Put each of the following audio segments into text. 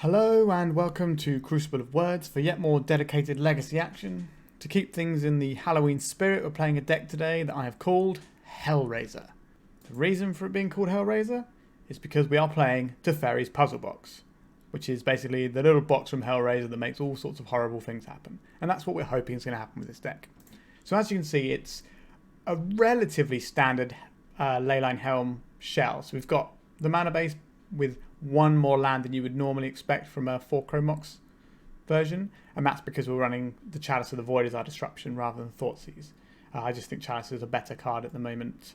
Hello and welcome to Crucible of Words for yet more dedicated legacy action. To keep things in the Halloween spirit, we're playing a deck today that I have called HELLRAISER. The reason for it being called HELLRAISER is because we are playing Teferi's Puzzlebox, which is basically the little box from HELLRAISER that makes all sorts of horrible things happen. And that's what we're hoping is going to happen with this deck. So as you can see, it's a relatively standard Leyline Helm shell. So we've got the mana base with one more land than you would normally expect from a 4 Chromox version, and that's because we're running the Chalice of the Void as our disruption rather than Thoughtseize. I just think Chalice is a better card at the moment,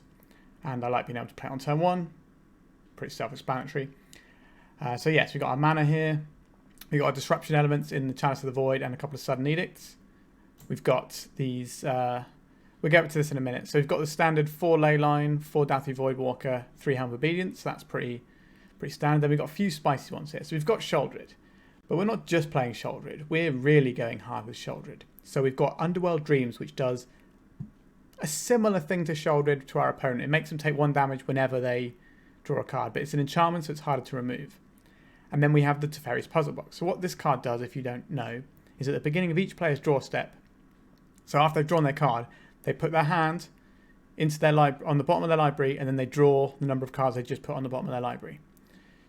and I like being able to play it on turn 1. Pretty self-explanatory. So yes, we've got our mana here. We've got our disruption elements in the Chalice of the Void and a couple of Sudden Edicts. We've got these... we'll get to this in a minute. So we've got the standard 4 Leyline, 4 Dathomir Voidwalker, 3 Helm of Obedience. So that's pretty standard. Then we've got a few spicy ones here. So we've got Sheoldred, but we're not just playing Sheoldred. We're really going hard with Sheoldred. So we've got Underworld Dreams, which does a similar thing to Sheoldred to our opponent. It makes them take 1 damage whenever they draw a card, but it's an enchantment, so it's harder to remove. And then we have the Teferi's Puzzlebox. So what this card does, if you don't know, is at the beginning of each player's draw step, so after they've drawn their card, they put their hand into their on the bottom of their library, and then they draw the number of cards they just put on the bottom of their library.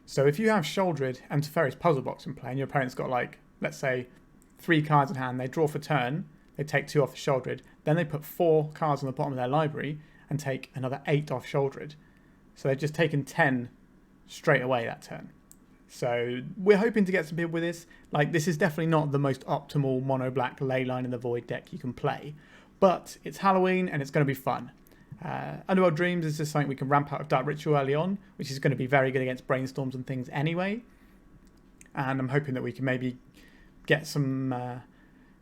So if you have Sheoldred and Teferi's Puzzlebox in play, and your opponent's got, like, let's say 3 cards in hand, they draw for turn, they take 2 off the Sheoldred, then they put 4 cards on the bottom of their library and take another 8 off Sheoldred. So they've just taken 10 straight away that turn. So we're hoping to get some people with this. Like, this is definitely not the most optimal mono-black Leyline in the Void deck you can play, but it's Halloween and it's going to be fun. Underworld Dreams is just something we can ramp out of Dark Ritual early on, which is going to be very good against brainstorms and things anyway. And I'm hoping that we can maybe get some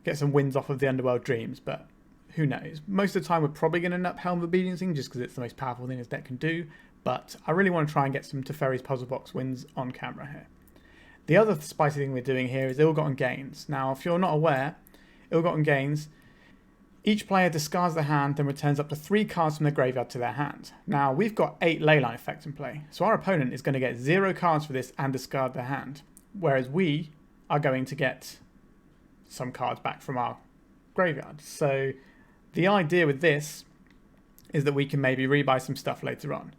wins off of the Underworld Dreams, but who knows? Most of the time we're probably going to end up Helm of Obediencing just because it's the most powerful thing this deck can do, but I really want to try and get some Teferi's Puzzlebox wins on camera here. The other spicy thing we're doing here is Ill-Gotten Gains. Now, if you're not aware, Ill-Gotten Gains, each player discards their hand, then returns up to 3 cards from their graveyard to their hand. Now, we've got 8 Leyline effects in play, so our opponent is going to get 0 cards for this and discard their hand, whereas we are going to get some cards back from our graveyard. So the idea with this is that we can maybe rebuy some stuff later on.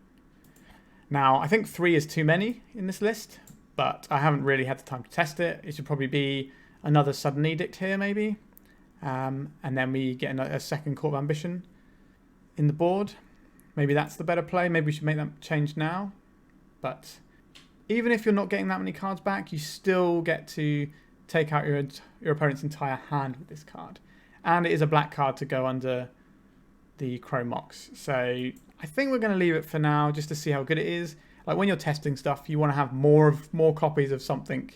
Now, I think 3 is too many in this list, but I haven't really had the time to test it. It should probably be another Sudden Edict here, maybe. And then we get a second Court of Ambition in the board. Maybe that's the better play. Maybe we should make that change now. But even if you're not getting that many cards back, you still get to take out your opponent's entire hand with this card. And it is a black card to go under the Chromox. So I think we're going to leave it for now just to see how good it is. Like, when you're testing stuff, you want to have more copies of something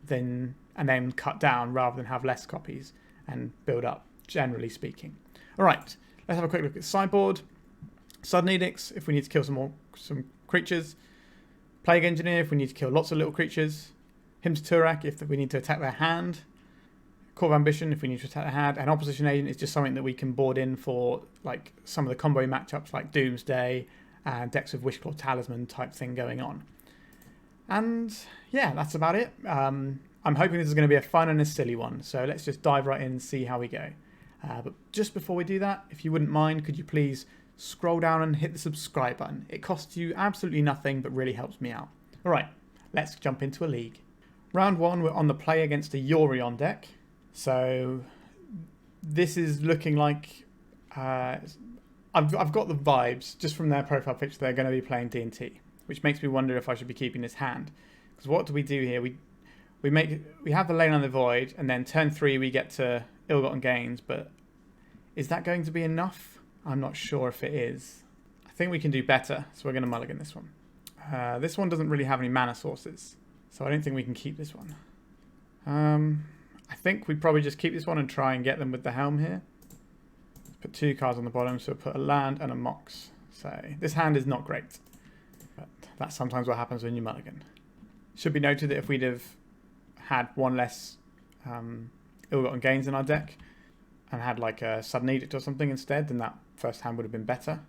and then cut down rather than have less copies and build up, generally speaking. All right, let's have a quick look at the sideboard. Sudden Edicts, if we need to kill some creatures. Plague Engineer, if we need to kill lots of little creatures. Hymn to Turak, if we need to attack their hand. Court of Ambition, if we need to attack their hand. And Opposition Agent is just something that we can board in for, like, some of the combo matchups like Doomsday and decks of Wishclaw Talisman type thing going on. And yeah, that's about it. I'm hoping this is going to be a fun and a silly one, so let's just dive right in and see how we go. But just before we do that, if you wouldn't mind, could you please scroll down and hit the subscribe button? It costs you absolutely nothing, but really helps me out. All right, let's jump into a league. Round 1, we're on the play against a Yorion deck. So this is looking like... I've got the vibes, just from their profile picture, they're going to be playing D&T, which makes me wonder if I should be keeping this hand. Because what do we do here? We have the Lane on the Void, and then turn 3 we get to Ill-Gotten Gains, but is that going to be enough? I'm not sure if it is. I think we can do better, so we're going to mulligan this one. This one doesn't really have any mana sources, so I don't think we can keep this one. I think we probably just keep this one and try and get them with the Helm here. Let's put 2 cards on the bottom, so we'll put a land and a Mox. So this hand is not great, but that's sometimes what happens when you mulligan. Should be noted that if we'd have had 1 less Ill-Gotten Gains in our deck and had like a Sudden Edict or something instead, then that first hand would have been better.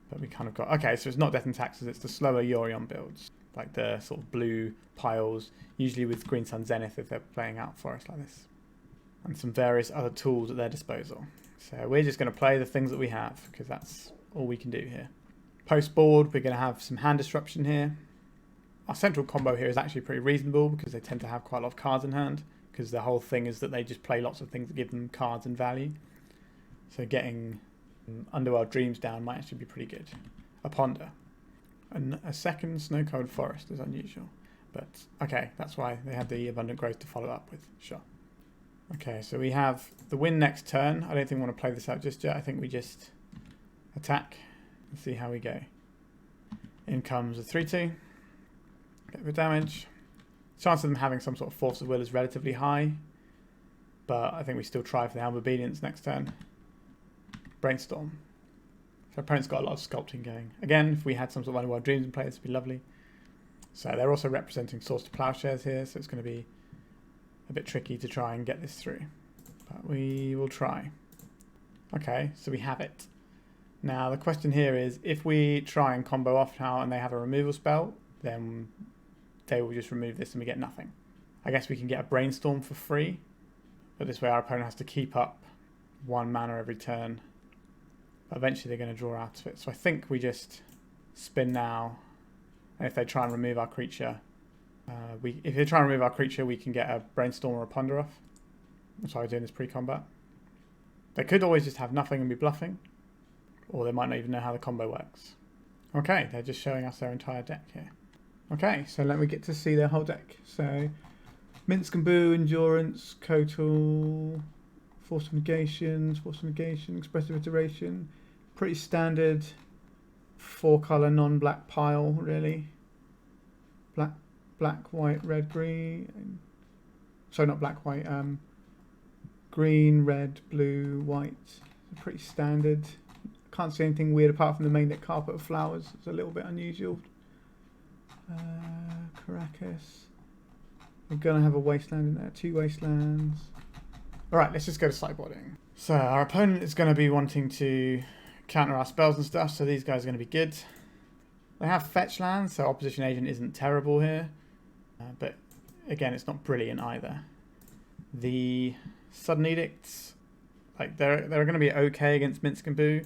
But we kind of got... Okay, so it's not Death and Taxes, it's the slower Yorion builds. Like the sort of blue piles, usually with Green Sun Zenith if they're playing out forest like this. And some various other tools at their disposal. So we're just going to play the things that we have, because that's all we can do here. Post board, we're going to have some hand disruption here. Our central combo here is actually pretty reasonable, because they tend to have quite a lot of cards in hand, because the whole thing is that they just play lots of things that give them cards and value. So getting Underworld Dreams down might actually be pretty good. A Ponder. And a second Snow-Covered Forest is unusual. But, okay, that's why they had the Abundant Growth to follow up with. Sure. Okay, so we have the win next turn. I don't think we want to play this out just yet. I think we just attack and see how we go. In comes a 3-2. Get a bit of damage. Chance of them having some sort of Force of Will is relatively high. But I think we still try for the Helm of Obedience next turn. Brainstorm. So our opponent's got a lot of sculpting going. Again, if we had some sort of Underworld Dreams in play, this would be lovely. So they're also representing Source to Plowshares here, so it's going to be a bit tricky to try and get this through. But we will try. Okay, so we have it. Now the question here is, if we try and combo off now and they have a removal spell, then they will just remove this and we get nothing. I guess we can get a Brainstorm for free, but this way our opponent has to keep up 1 mana every turn. But eventually they're going to draw out of it. So I think we just spin now, and if they try and remove our creature, if they try and remove our creature, we can get a Brainstorm or a Ponder off. That's why we're doing this pre-combat. They could always just have nothing and be bluffing, or they might not even know how the combo works. Okay, they're just showing us their entire deck here. Okay, so let me get to see their whole deck. So, Minsk and Boo, Endurance, Kotal, Force of Negation, Expressive Iteration. Pretty standard 4-colour non-black pile, really. Black, white, red, green. Sorry, not black, white. Green, red, blue, white. Pretty standard. Can't see anything weird apart from the main deck Carpet of Flowers. It's a little bit unusual. Caracas. We're going to have a wasteland in there. 2 wastelands. Alright, let's just go to sideboarding. So our opponent is going to be wanting to counter our spells and stuff, so these guys are going to be good. They have fetch lands, so Opposition Agent isn't terrible here. But again, it's not brilliant either. The Sudden Edicts, like they're going to be okay against Minsk and Boo,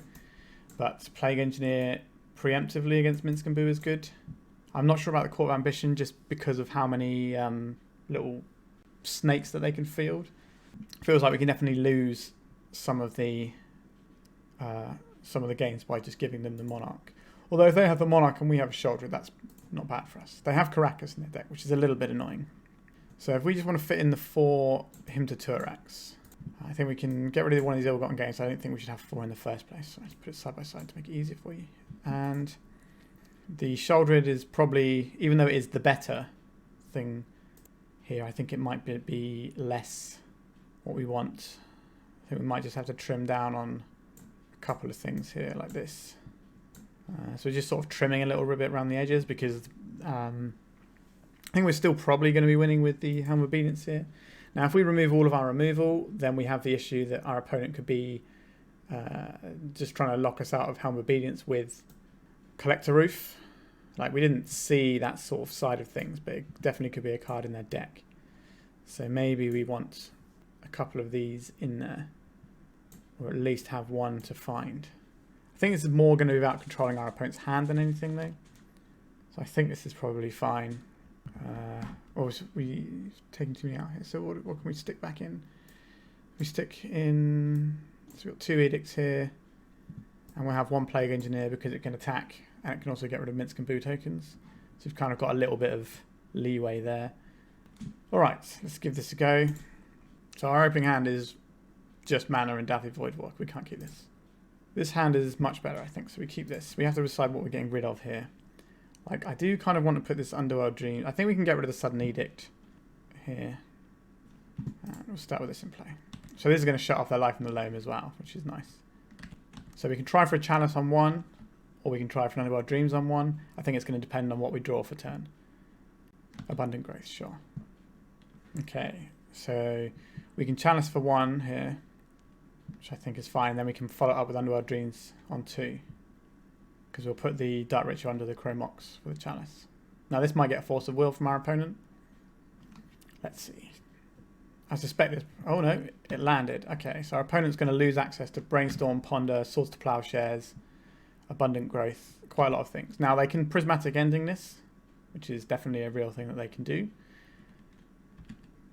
but Plague Engineer preemptively against Minsk and Boo is good. I'm not sure about the Court of Ambition just because of how many little snakes that they can field. Feels like we can definitely lose some of the games by just giving them the Monarch. Although if they have the Monarch and we have a Sheoldred, that's not bad for us. They have Caracas in their deck, which is a little bit annoying. So if we just want to fit in the 4 Hymn to Turax, I think we can get rid of one of these ill-gotten gains. I don't think we should have 4 in the first place. So let's put it side by side to make it easier for you. And the Sheoldred is probably, even though it is the better thing here, I think it might be less what we want. I think we might just have to trim down on a couple of things here like this. So just sort of trimming a little bit around the edges, because I think we're still probably going to be winning with the Helm of Obedience here. Now if we remove all of our removal, then we have the issue that our opponent could be just trying to lock us out of Helm of Obedience with Collector Roof. Like, we didn't see that sort of side of things, but it definitely could be a card in their deck. So maybe we want a couple of these in there, or at least have one to find. I think this is more going to be about controlling our opponent's hand than anything, though. So I think this is probably fine. Or we taking too many out here. So what can we stick back in? We stick in. So we've got 2 Edicts here, and we'll have 1 Plague Engineer because it can attack, and it can also get rid of Minsk and Boo tokens. So we've kind of got a little bit of leeway there. All right, let's give this a go. So our opening hand is just mana and Daffy Voidwalk. We can't keep this. This hand is much better, I think, so we keep this. We have to decide what we're getting rid of here. Like, I do kind of want to put this Underworld Dream. I think we can get rid of the Sudden Edict here. And we'll start with this in play. So this is going to shut off their Life in the Loam as well, which is nice. So we can try for a Chalice on 1, or we can try for an Underworld Dreams on 1. I think it's going to depend on what we draw for turn. Abundant Grace, sure. Okay, so we can Chalice for 1 here, which I think is fine. Then we can follow up with Underworld Dreams on 2. because we'll put the Dark Ritual under the Chromox for the Chalice. Now this might get a Force of Will from our opponent. Let's see. I suspect this... Oh no, it landed. Okay, so our opponent's going to lose access to Brainstorm, Ponder, Swords to Plowshares, Abundant Growth, quite a lot of things. Now they can Prismatic Ending this, which is definitely a real thing that they can do.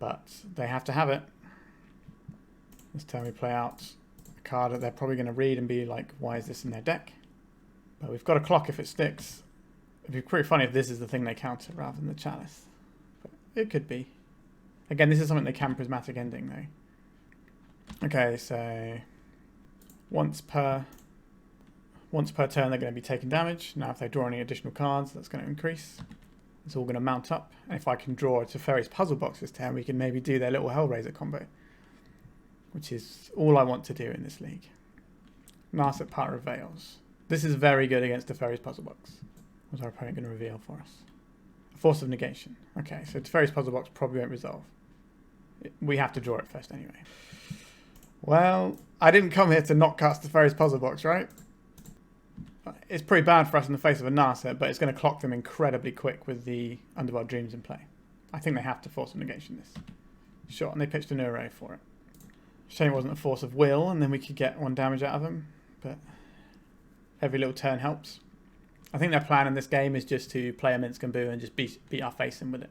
But they have to have it. This turn we play out a card that they're probably going to read and be like, why is this in their deck? But we've got a clock if it sticks. It'd be pretty funny if this is the thing they counter rather than the Chalice. But it could be. Again, this is something they can Prismatic Ending though. Okay, so once per turn they're going to be taking damage. Now if they draw any additional cards, that's going to increase. It's all going to mount up. And if I can draw a Teferi's Puzzlebox this turn, we can maybe do their little HELLRAISER combo, which is all I want to do in this league. Narset Part of Veils. This is very good against Teferi's Puzzlebox. What's our opponent going to reveal for us? A Force of Negation. Okay, so Teferi's Puzzlebox probably won't resolve. We have to draw it first anyway. Well, I didn't come here to not cast Teferi's Puzzlebox, right? It's pretty bad for us in the face of a Narset, but it's going to clock them incredibly quick with the Underworld Dreams in play. I think they have to Force of Negation this. Sure, and they pitched an array for it. Shame it wasn't a Force of Will, and then we could get 1 damage out of them, but every little turn helps. I think their plan in this game is just to play a Minsk and Boo and just beat our face in with it.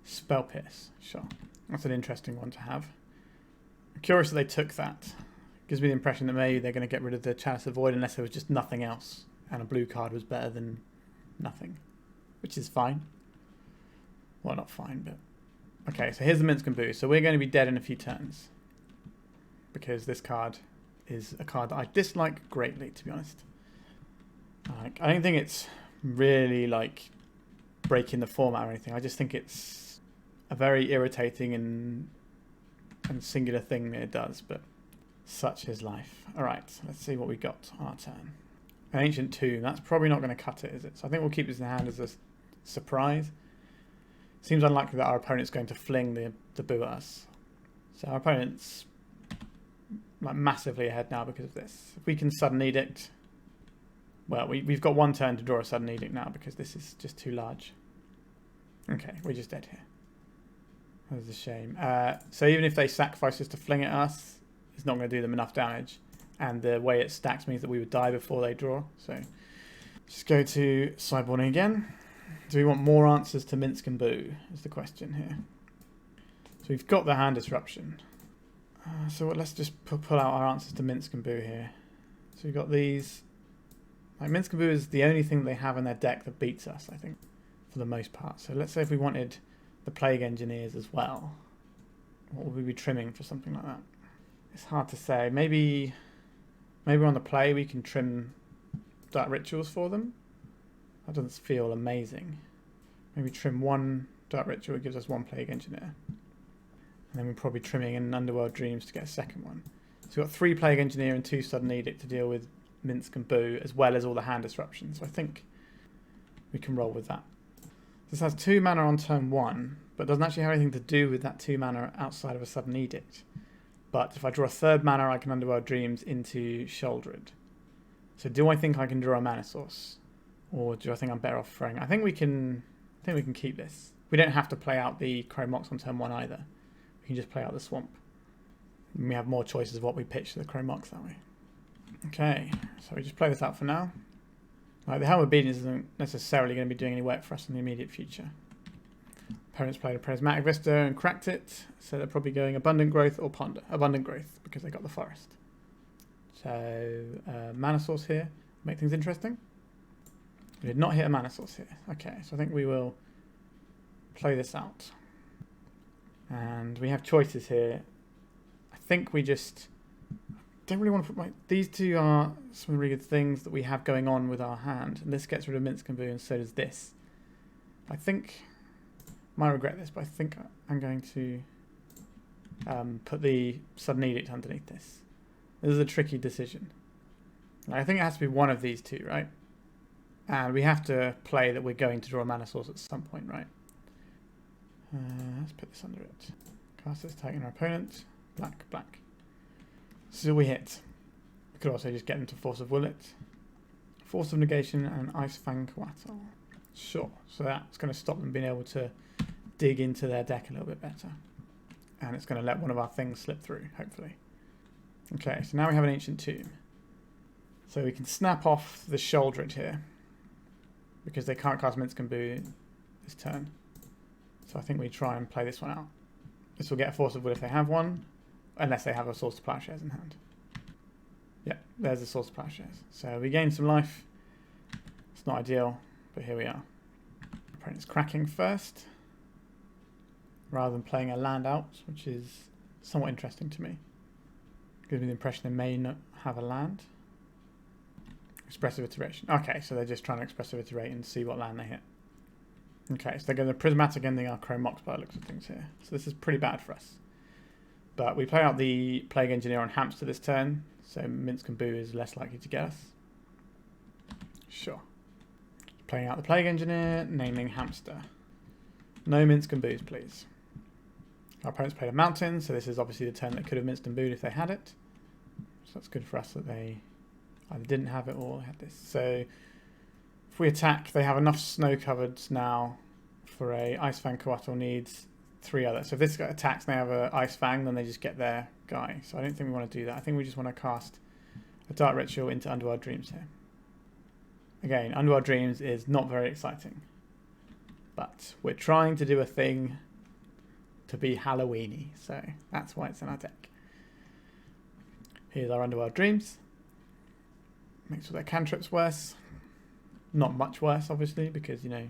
Spell Pierce, sure. That's an interesting one to have. I'm curious that they took that. Gives me the impression that maybe they're going to get rid of the Chalice of Void unless there was just nothing else, and a blue card was better than nothing, which is fine. Well, not fine, but... Okay, so here's the Minsk and Boo. So we're going to be dead in a few turns, because this card is a card that I dislike greatly, to be honest. Like, I don't think it's really like breaking the format or anything. I just think it's a very irritating and singular thing that it does, but such is life. Alright, let's see what we got on our turn. An Ancient Tomb. That's probably not going to cut it, is it? So I think we'll keep this in hand as a surprise. Seems unlikely that our opponent's going to fling the Boo at us. So our opponent's like massively ahead now because of this. If we can Sudden Edict... Well, we've got 1 turn to draw a Sudden Edict now because this is just too large. Okay, we're just dead here. That's a shame. So even if they sacrifice us to fling at us, it's not going to do them enough damage. And the way it stacks means that we would die before they draw. So just go to sideboarding again. Do we want more answers to Minsk and Boo is the question here. So we've got the hand disruption. So let's just pull out our answers to Minsk and Boo here. So we've got these... Like Minsk and Boo is the only thing they have in their deck that beats us, I think, for the most part. So let's say if we wanted the Plague Engineers as well, what would we be trimming for something like that? It's hard to say. Maybe on the play we can trim Dark Rituals for them. That doesn't feel amazing. Maybe trim 1 Dark Ritual, it gives us 1 Plague Engineer. And then we're probably trimming in Underworld Dreams to get a second one. So we've got 3 Plague Engineer and 2 Sudden Edict to deal with Minsk and Boo, as well as all the hand disruptions. So I think we can roll with that. This has 2 mana on turn 1, but doesn't actually have anything to do with that 2 mana outside of a Sudden Edict. But if I draw a 3rd mana, I can Underworld Dreams into Sheoldred. So do I think I can draw a mana source? Or do I think I'm better off throwing? I think we can keep this. We don't have to play out the Chromox on turn 1 either. We can just play out the Swamp. And we have more choices of what we pitch to the Chromox that way. Okay, so we just play this out for now. Like, the Helm of Obedience isn't necessarily going to be doing any work for us in the immediate future. Opponents played a Prismatic Vista and cracked it, so they're probably going Abundant Growth or Ponder. Abundant Growth, because they got the Forest. So, mana source here, make things interesting. We did not hit a mana source here. Okay, so I think we will play this out. And we have choices here. I think we just... don't really want to put these 2 are some really good things that we have going on with our hand. And this gets rid of Minsk and Boo, and so does this. I think... I might regret this, but I think I'm going to put the Sudden Edict underneath this. This is a tricky decision. I think it has to be one of these 2, right? And we have to play that we're going to draw a mana source at some point, right? Let's put this under it. Cast this, tagging our opponent. Black, black. So we hit. We could also just get them to Force of Will it. Force of Negation and Ice Fang Coatl. Sure, so that's going to stop them being able to dig into their deck a little bit better. And it's going to let one of our things slip through, hopefully. Okay, so now we have an Ancient Tomb. So we can snap off the Sheoldred here, because they can't cast Minsk and Boo this turn. So I think we try and play this one out. This will get a Force of Will if they have one, unless they have a Source of Plowshares in hand. Yeah, there's the Source of Plowshares. So we gain some life. It's not ideal, but here we are. Opponent's cracking first, rather than playing a land out, which is somewhat interesting to me. Gives me the impression they may not have a land. Expressive Iteration. Okay, so they're just trying to Expressive Iterate and see what land they hit. Okay, so they're going to Prismatic Ending our Chrome Mox by the looks of things here. So this is pretty bad for us. But we play out the Plague Engineer on Hamster this turn, so Minsk and Boo is less likely to get us. Sure. Playing out the Plague Engineer, naming Hamster. No Minsk and Boos, please. Our opponents played a Mountain, so this is obviously the turn they could have Minsk and Booed if they had it. So that's good for us that they either didn't have it or had this. So if we attack, they have enough snow covered now for a Ice Fang Coatl needs 3 others. So if this guy attacks and they have an Ice Fang, then they just get their guy. So I don't think we want to do that. I think we just want to cast a Dark Ritual into Underworld Dreams here. Again, Underworld Dreams is not very exciting. But we're trying to do a thing to be Halloweeny, so that's why it's in our deck. Here's our Underworld Dreams. Makes all their cantrips worse. Not much worse, obviously, because, you know,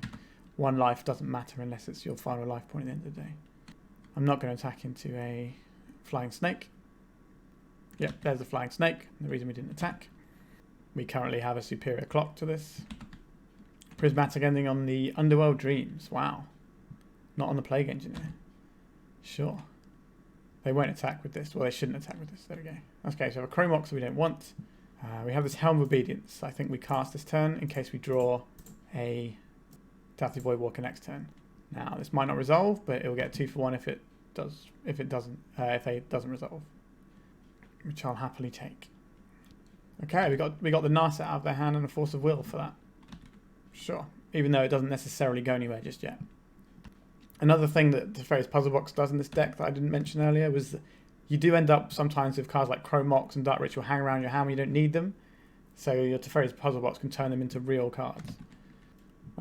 1 life doesn't matter unless it's your final life point at the end of the day. I'm not going to attack into a Flying Snake. Yep, there's the Flying Snake, the reason we didn't attack. We currently have a superior clock to this. Prismatic Ending on the Underworld Dreams. Wow. Not on the Plague Engineer. Sure. They won't attack with this. Well, they shouldn't attack with this. There we go. Okay, so a Chrome Mox we don't want. We have this Helm of Obedience. I think we cast this turn in case we draw a Dathly Voidwalker next turn. Now, this might not resolve, but it will get 2 for 1 if it does. If it doesn't resolve, which I'll happily take. Okay, we got the Narset out of their hand and a Force of Will for that. Sure, even though it doesn't necessarily go anywhere just yet. Another thing that Teferi's Puzzlebox does in this deck that I didn't mention earlier was that you do end up sometimes with cards like Chrome Mox and Dark Ritual hang around your hand when you don't need them. So your Teferi's Puzzlebox can turn them into real cards.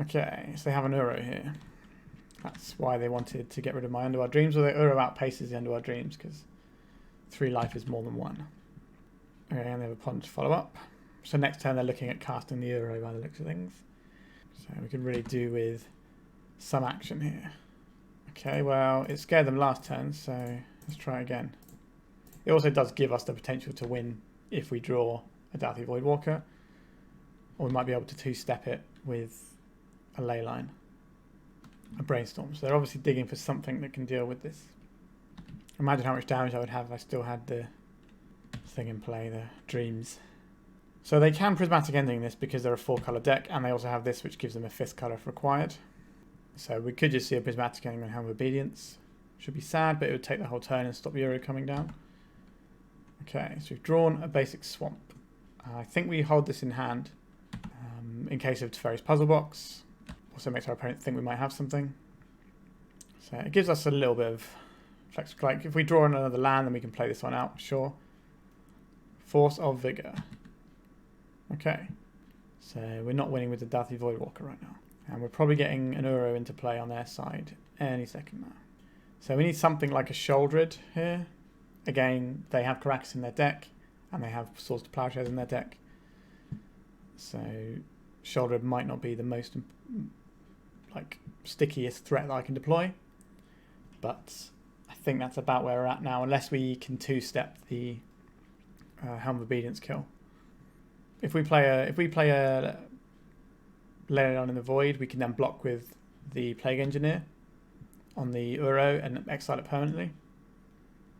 Okay, so they have an Uro here. That's why they wanted to get rid of my Underworld Dreams, or the Uro outpaces the Underworld Dreams because 3 life is more than 1. Okay, and they have a Pond to follow up. So next turn they're looking at casting the Uro by the looks of things. So we can really do with some action here. Okay, well, it scared them last turn, so let's try again. It also does give us the potential to win if we draw a Dathly Voidwalker. Or we might be able to 2-step it with a Leyline. A Brainstorm. So they're obviously digging for something that can deal with this. Imagine how much damage I would have if I still had the thing in play, the Dreams. So they can Prismatic Ending this because they're a 4-colour deck, and they also have this which gives them a 5th colour if required. So we could just see a Prismatic Ending on Helm of Obedience. Should be sad, but it would take the whole turn and stop Euro coming down. Okay, so we've drawn a basic Swamp. I think we hold this in hand in case of Teferi's Puzzlebox. Also makes our opponent think we might have something. So it gives us a little bit of flex. Like if we draw another land, then we can play this one out, sure. Force of Vigor. Okay, so we're not winning with the Dathly Voidwalker right now. And we're probably getting an Uro into play on their side any second now. So we need something like a Sheoldred here. Again, they have Karakas in their deck, and they have Swords to Plowshares in their deck. So Sheoldred might not be the most stickiest threat that I can deploy. But I think that's about where we're at now, unless we can 2-step the Helm of Obedience kill. If we play a Lay It On in the Void, we can then block with the Plague Engineer on the Uro and exile it permanently.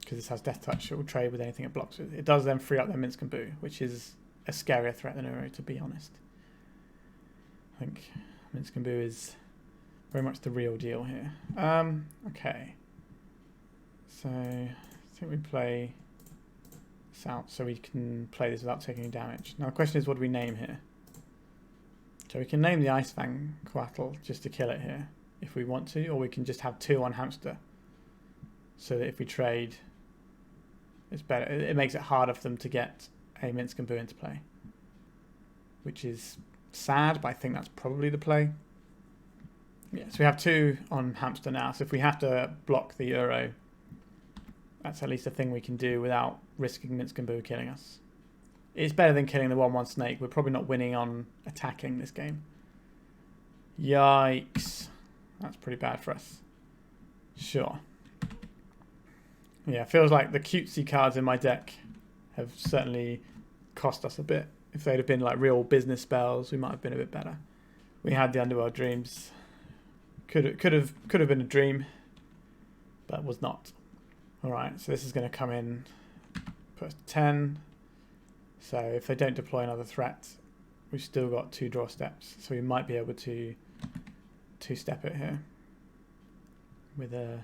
Because this has Death Touch, it will trade with anything it blocks with. It does then free up their Minsk and Boo, which is a scarier threat than Uro, to be honest. I think Minsk and Boo is very much the real deal here. Okay. So I think we play this out so we can play this without taking any damage. Now the question is, what do we name here? So we can name the Ice Fang Coatl just to kill it here if we want to, or we can just have 2 on hamster so that if we trade, it's better. It makes it harder for them to get a Minsk and Boo into play, which is sad, but I think that's probably the play. Yeah, so we have 2 on hamster now, so if we have to block the Euro, that's at least a thing we can do without risking Minsk and Boo killing us. It's better than killing the 1-1 snake. We're probably not winning on attacking this game. Yikes. That's pretty bad for us. Sure. Yeah, it feels like the cutesy cards in my deck have certainly cost us a bit. If they'd have been like real business spells, we might have been a bit better. We had the Underworld Dreams. Could have been a dream, but was not. Alright, so this is going to come in, put us to 10. So if they don't deploy another threat, we've still got 2 draw steps. So we might be able to 2-step it here. With the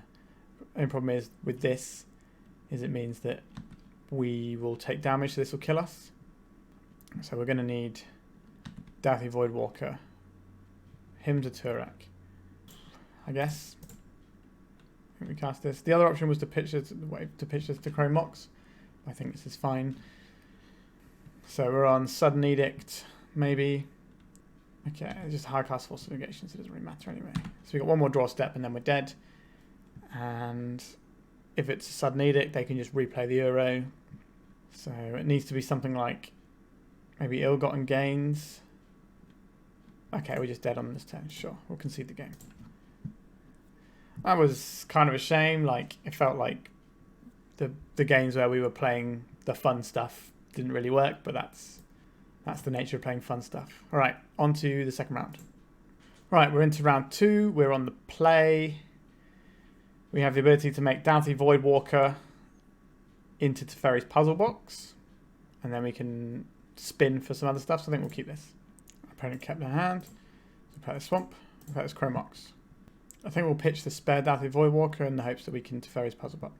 only problem is with this, is it means that we will take damage, so this will kill us. So we're going to need Dauthi Voidwalker, him to Turak, I guess. I think we cast this. The other option was to pitch this to Chrome Mox. I think this is fine. So we're on Sudden Edict, maybe. Okay, it's just a high cast Force of Negation, so it doesn't really matter anyway. So we got 1 more draw step and then we're dead. And if it's a Sudden Edict, they can just replay the Euro. So it needs to be something like maybe Ill-Gotten Gains. Okay, we're just dead on this turn. Sure, we'll concede the game. That was kind of a shame. Like, it felt like the games where we were playing the fun stuff didn't really work, but that's the nature of playing fun stuff. All right, on to the second round. All right, we're into round 2. We're on the play. We have the ability to make Dauthi Voidwalker into Teferi's Puzzlebox, and then we can spin for some other stuff, so I think we'll keep this. Our opponent kept their hand. So play the Swamp, we'll play this Chrome Mox. I think we'll pitch the spare Dauthi Voidwalker in the hopes that we can Teferi's Puzzlebox.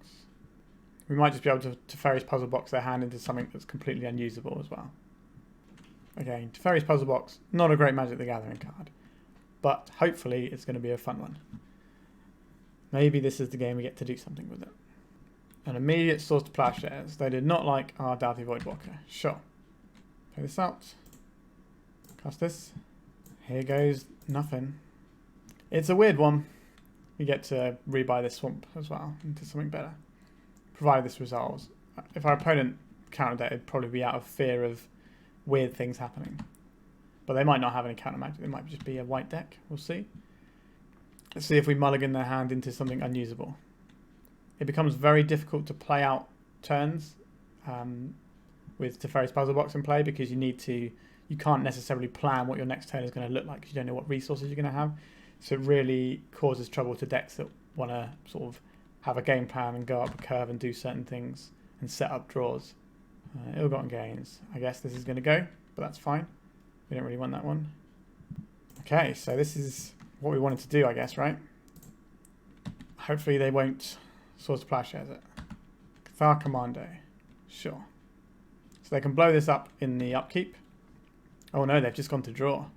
We might just be able to Teferi's Puzzlebox their hand into something that's completely unusable as well. Okay, Teferi's Puzzlebox, not a great Magic the Gathering card, but hopefully it's going to be a fun one. Maybe this is the game we get to do something with it. An immediate source to Plowshares. They did not like our Dauthi Voidwalker. Sure. Play this out. Cast this. Here goes nothing. It's a weird one. We get to rebuy this Swamp as well into something better, provided this resolves. If our opponent countered that, it'd probably be out of fear of weird things happening. But they might not have any counter magic. It might just be a white deck. We'll see. Let's see if we mulligan their hand into something unusable. It becomes very difficult to play out turns with Teferi's Puzzlebox in play, because you can't necessarily plan what your next turn is going to look like, because you don't know what resources you're going to have. So it really causes trouble to decks that want to sort of have a game plan and go up a curve and do certain things and set up draws. Ill-Gotten Gains. I guess this is going to go, but that's fine. We don't really want that one. Okay, so this is what we wanted to do, I guess, right? Hopefully they won't Swords to Plowshares it. Cathar Commando. Sure. So they can blow this up in the upkeep. Oh no, they've just gone to draw.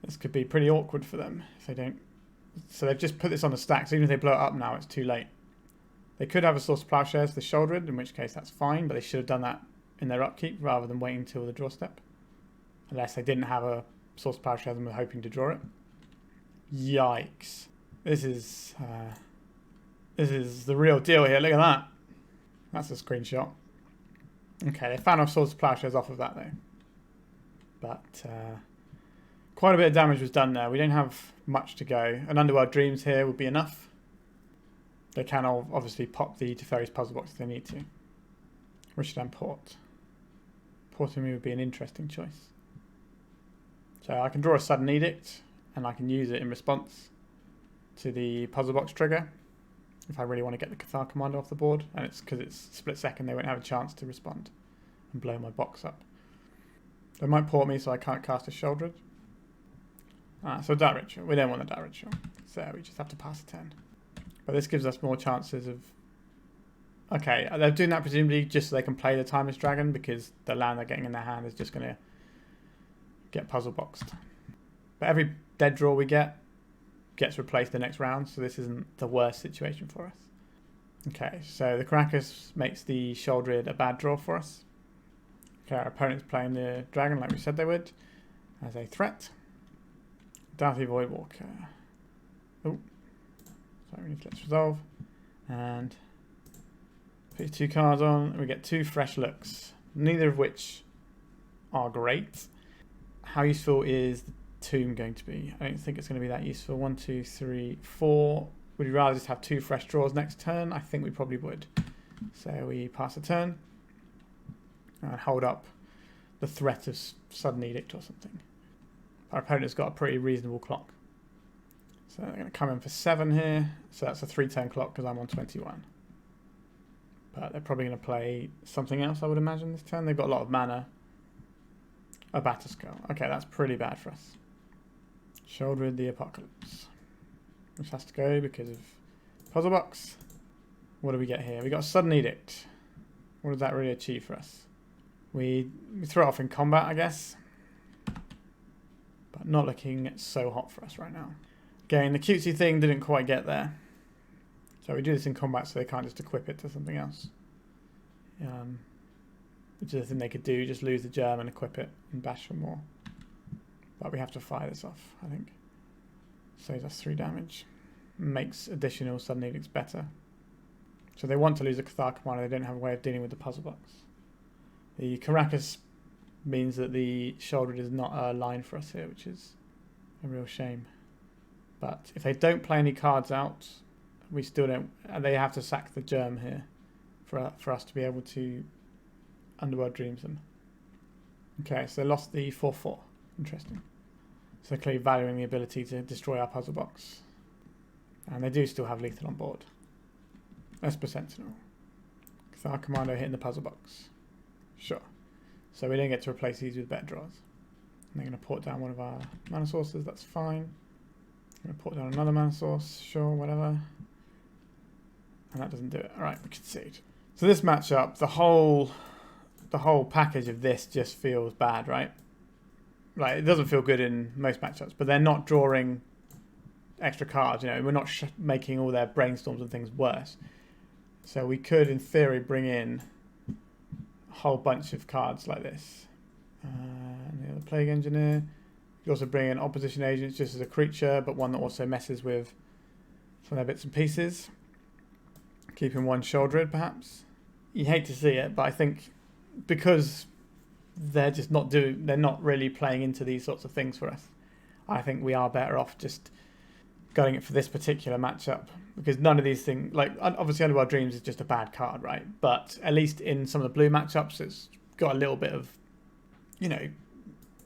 This could be pretty awkward for them if they don't. So they've just put this on the stack, so even if they blow it up now, it's too late. They could have a Source of Plowshares, the Sheoldred, in which case that's fine, but they should have done that in their upkeep rather than waiting until the draw step. Unless they didn't have a Source of Plowshares and were hoping to draw it. Yikes. This is the real deal here. Look at that. That's a screenshot. Okay, they found off Swords of Plowshares off of that though. But quite a bit of damage was done there. We don't have much to go. An Underworld Dreams here would be enough. They can obviously pop the Teferi's Puzzlebox if they need to. Rishadan Port. Porting me would be an interesting choice. So I can draw a Sudden Edict, and I can use it in response to the Puzzlebox trigger if I really want to get the Cathar Commando off the board, and it's because it's split second, they won't have a chance to respond and blow my box up. They might port me so I can't cast a Sheoldred. So Dark Ritual. We don't want the Dark Ritual, so we just have to pass a turn. But this gives us more chances of... Okay, they're doing that presumably just so they can play the Timeless Dragon, because the land they're getting in their hand is just going to get puzzle boxed. But every dead draw we get gets replaced the next round, so this isn't the worst situation for us. Okay, so the Caracas makes the Sheoldred a bad draw for us. Okay, our opponent's playing the dragon like we said they would, as a threat. Darthy Voidwalker. Oh, sorry, we need to let's resolve. And put 2 cards on, and we get 2 fresh looks, neither of which are great. How useful is the tomb going to be? I don't think it's going to be that useful. 1, 2, 3, 4. Would you rather just have 2 fresh draws next turn? I think we probably would. So we pass a turn and hold up the threat of sudden edict or something. Our opponent's got a pretty reasonable clock. So they're going to come in for 7 here. So that's a 3-turn clock because I'm on 21. But they're probably going to play something else, I would imagine, this turn. They've got a lot of mana. A Batterskull. Okay, that's pretty bad for us. Sheoldred the Apocalypse. Which has to go because of Puzzlebox. What do we get here? We got a Sudden Edict. What does that really achieve for us? We throw it off in combat, I guess. But not looking so hot for us right now. Again, the cutesy thing didn't quite get there. So we do this in combat so they can't just equip it to something else. Which is the thing they could do, just lose the germ and equip it and bash for more. But we have to fire this off, I think. Saves us 3 damage. Makes additional sudden edicts better. So they want to lose a Cathar Commander, they don't have a way of dealing with the puzzle box. The Caracas means that the Sheoldred is not a line for us here, which is a real shame. But if they don't play any cards out, we still don't. They have to sack the germ here for us to be able to Underworld Dreams them. Okay, so they lost the 4/4. Interesting. So they're clearly valuing the ability to destroy our puzzle box. And they do still have lethal on board. Esper Sentinel. Cathar Commando hitting the puzzle box. Sure. So we don't get to replace these with better draws. And they're going to port down one of our mana sources, that's fine. Going to port down another mana source, sure, whatever. And that doesn't do it. Alright, we concede. So this matchup, the whole package of this just feels bad, right? Like, it doesn't feel good in most matchups, but they're not drawing extra cards, you know, we're not making all their brainstorms and things worse. So we could, in theory, bring in a whole bunch of cards like this. The Plague Engineer. You could also bring in Opposition Agents just as a creature, but one that also messes with some of their bits and pieces. Keeping one Sheoldred, perhaps. You hate to see it, but I think because they're just they're not really playing into these sorts of things for us, I think we are better off just going it for this particular matchup, because none of these things, like obviously Underworld Dreams is just a bad card, right? But at least in some of the blue matchups, it's got a little bit of, you know,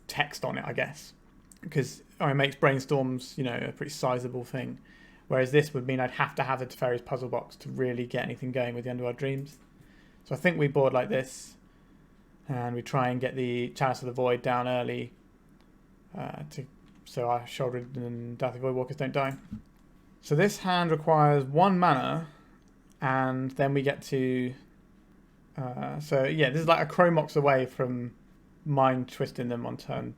text on it, I guess, because it makes Brainstorms, you know, a pretty sizable thing. Whereas this would mean I'd have to have the Teferi's Puzzle Box to really get anything going with the Underworld Dreams. So I think we board like this, and we try and get the Chalice of the Void down early, so our Sheoldred and Darthy Voidwalkers don't die. So this hand requires 1 mana, and then we get to... so yeah, this is like a Chromox away from mind twisting them on turn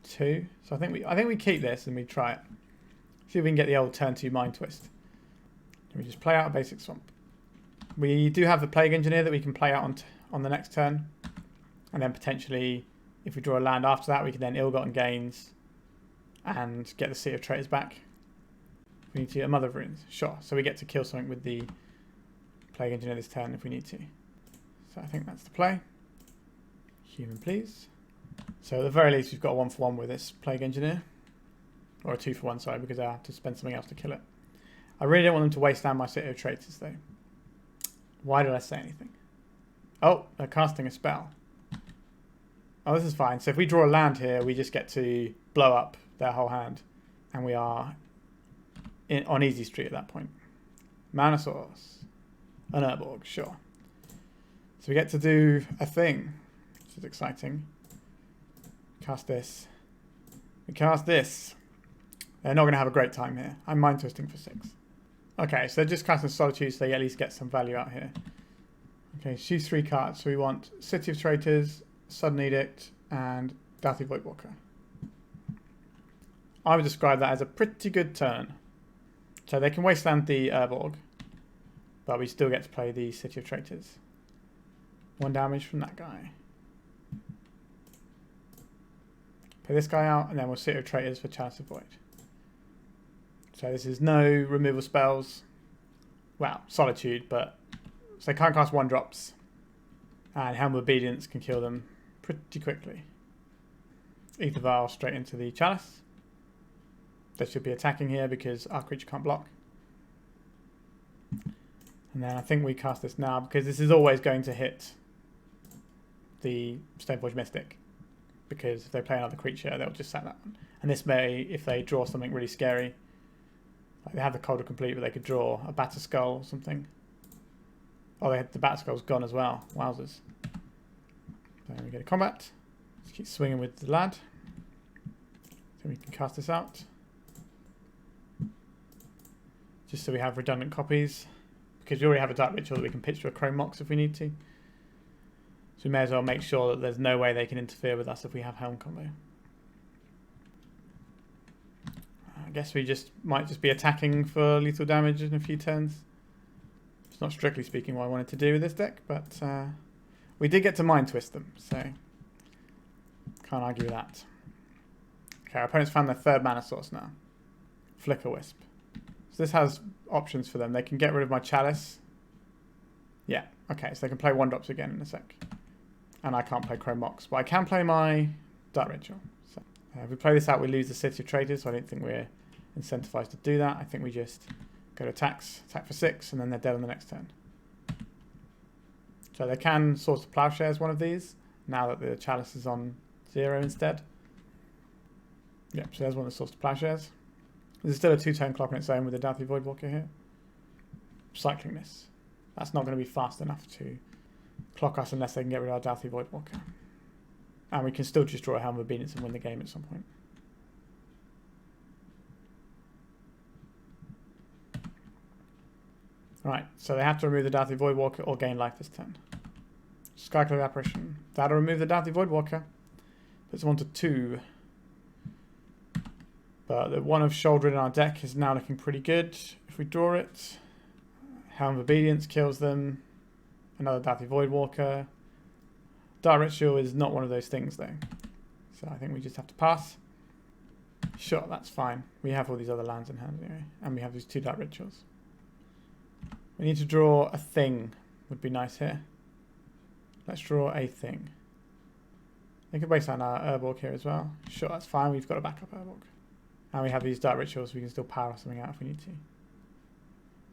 2. So I think we keep this and we try it. See if we can get the old turn 2 mind twist. We just play out a basic swamp. We do have the Plague Engineer that we can play out on the next turn, and then potentially, if we draw a land after that, we can then Ill-Gotten Gains and get the Sea of Traitors back. We need to get a Mother of Runes, sure. So we get to kill something with the Plague Engineer this turn if we need to. So I think that's the play. Human, please. So at the very least, we've got a 1-for-1 with this Plague Engineer. Or a 2-for-1, sorry, because I have to spend something else to kill it. I really don't want them to waste down my City of Traitors, though. Why did I say anything? Oh, they're casting a spell. Oh, this is fine. So if we draw a land here, we just get to blow up their whole hand. And we are on easy street at that point. Mana source. An Urborg, sure. So we get to do a thing, which is exciting. Cast this. We cast this. They're not going to have a great time here. I'm mind twisting for 6. Okay, so they're just casting Solitude, so they at least get some value out here. Okay, choose 3 cards. So we want City of Traitors, Sudden Edict, and Doughty Voidwalker. I would describe that as a pretty good turn. So they can wasteland the Urborg, but we still get to play the City of Traitors. 1 damage from that guy. Play this guy out, and then we'll City of Traitors for Chalice of Void. So this is no removal spells. Well, Solitude, but so they can't cast 1-drops. And Helm of Obedience can kill them pretty quickly. Ether Vial straight into the Chalice. They should be attacking here because our creature can't block. And then I think we cast this now because this is always going to hit the Stoneforge Mystic. Because if they play another creature, they'll just sack that one. And this may, if they draw something really scary, like they have the Cold Complete, but they could draw a Batter Skull or something. Oh, the Batter Skull's gone as well. Wowzers. Then we get a combat. Let's keep swinging with the lad. So we can cast this out. Just so we have redundant copies. Because we already have a Dark Ritual that we can pitch to a Chrome Mox if we need to. So we may as well make sure that there's no way they can interfere with us if we have Helm combo. I guess we might just be attacking for lethal damage in a few turns. It's not strictly speaking what I wanted to do with this deck, but we did get to Mind Twist them, so can't argue with that. Okay, our opponents found their 3rd mana source now. Flicker Wisp. So this has options for them. They can get rid of my Chalice. Yeah, okay, so they can play 1-drops again in a sec. And I can't play Chrome Mox, but I can play my Dark Ritual. So, if we play this out, we lose the City of Traitors, so I don't think we're incentivized to do that. I think we just go to attacks, attack for 6, and then they're dead on the next turn. So they can Swords to Plowshares one of these, now that the Chalice is on 0 instead. Yep, so there's one of the Swords to Plowshares. There's still a 2-turn clock on its own with the Doughty Voidwalker here. Cycling this. That's not going to be fast enough to clock us unless they can get rid of our Doughty Voidwalker. And we can still just draw a Helm of Obedience and win the game at some point. Right, so they have to remove the Doughty Voidwalker or gain life this turn. Skyclave Apparition. That'll remove the Doughty Voidwalker. Puts them on to 2. But the one of Sheoldred in our deck is now looking pretty good if we draw it. Helm of Obedience kills them. Another Doughty Voidwalker. Dark Ritual is not one of those things though. So I think we just have to pass. Sure, that's fine. We have all these other lands in hand anyway. And we have these 2 Dark Rituals. We need to draw a thing. Would be nice here. Let's draw a thing. They could waste on our Urborg here as well. Sure, that's fine. We've got a backup Urborg. And we have these Dark Rituals. We can still power something out if we need to.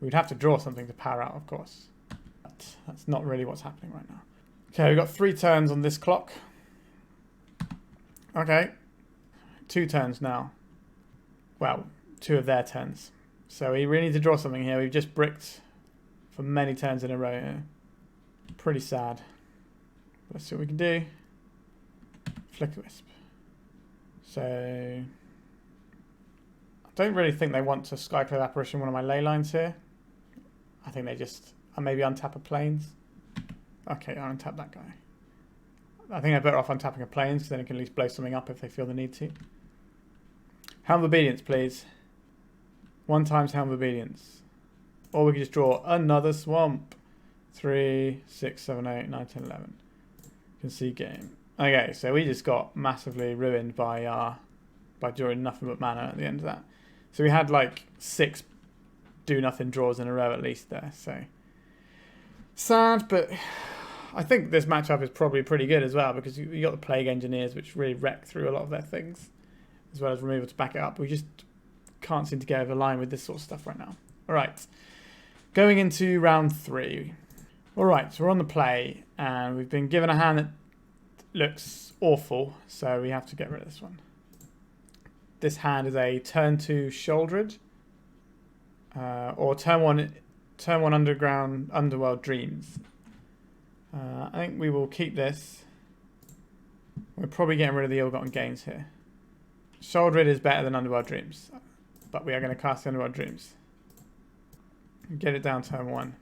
We would have to draw something to power out, of course. But that's not really what's happening right now. Okay, we've got 3 turns on this clock. Okay. 2 turns now. Well, 2 of their turns. So we really need to draw something here. We've just bricked for many turns in a row here. Pretty sad. Let's see what we can do. Flicker Wisp. So I don't really think they want to Skyclave Apparition one of my ley lines here. I think they just maybe untap a Plains. Okay, I'll untap that guy. I think they're better off untapping a Plains because then it can at least blow something up if they feel the need to. Helm of Obedience, please. 1 times Helm of Obedience. Or we can just draw another Swamp. 3, 6, 7, 8, 9, 10, 11. Can see game. Okay, so we just got massively ruined by drawing nothing but mana at the end of that. So we had like 6 do-nothing draws in a row at least there. So sad, but I think this matchup is probably pretty good as well because you got the Plague Engineers which really wreck through a lot of their things, as well as removal to back it up. We just can't seem to get over the line with this sort of stuff right now. All right, going into round 3. All right, so we're on the play and we've been given a hand that looks awful, so we have to get rid of this one. This hand is a turn 2 Sheoldred, or turn 1 Underworld Dreams. I think we will keep this. We're probably getting rid of the Ill-Gotten Gains here. Sheoldred is better than Underworld Dreams, but we are going to cast the Underworld Dreams. Get it down turn 1.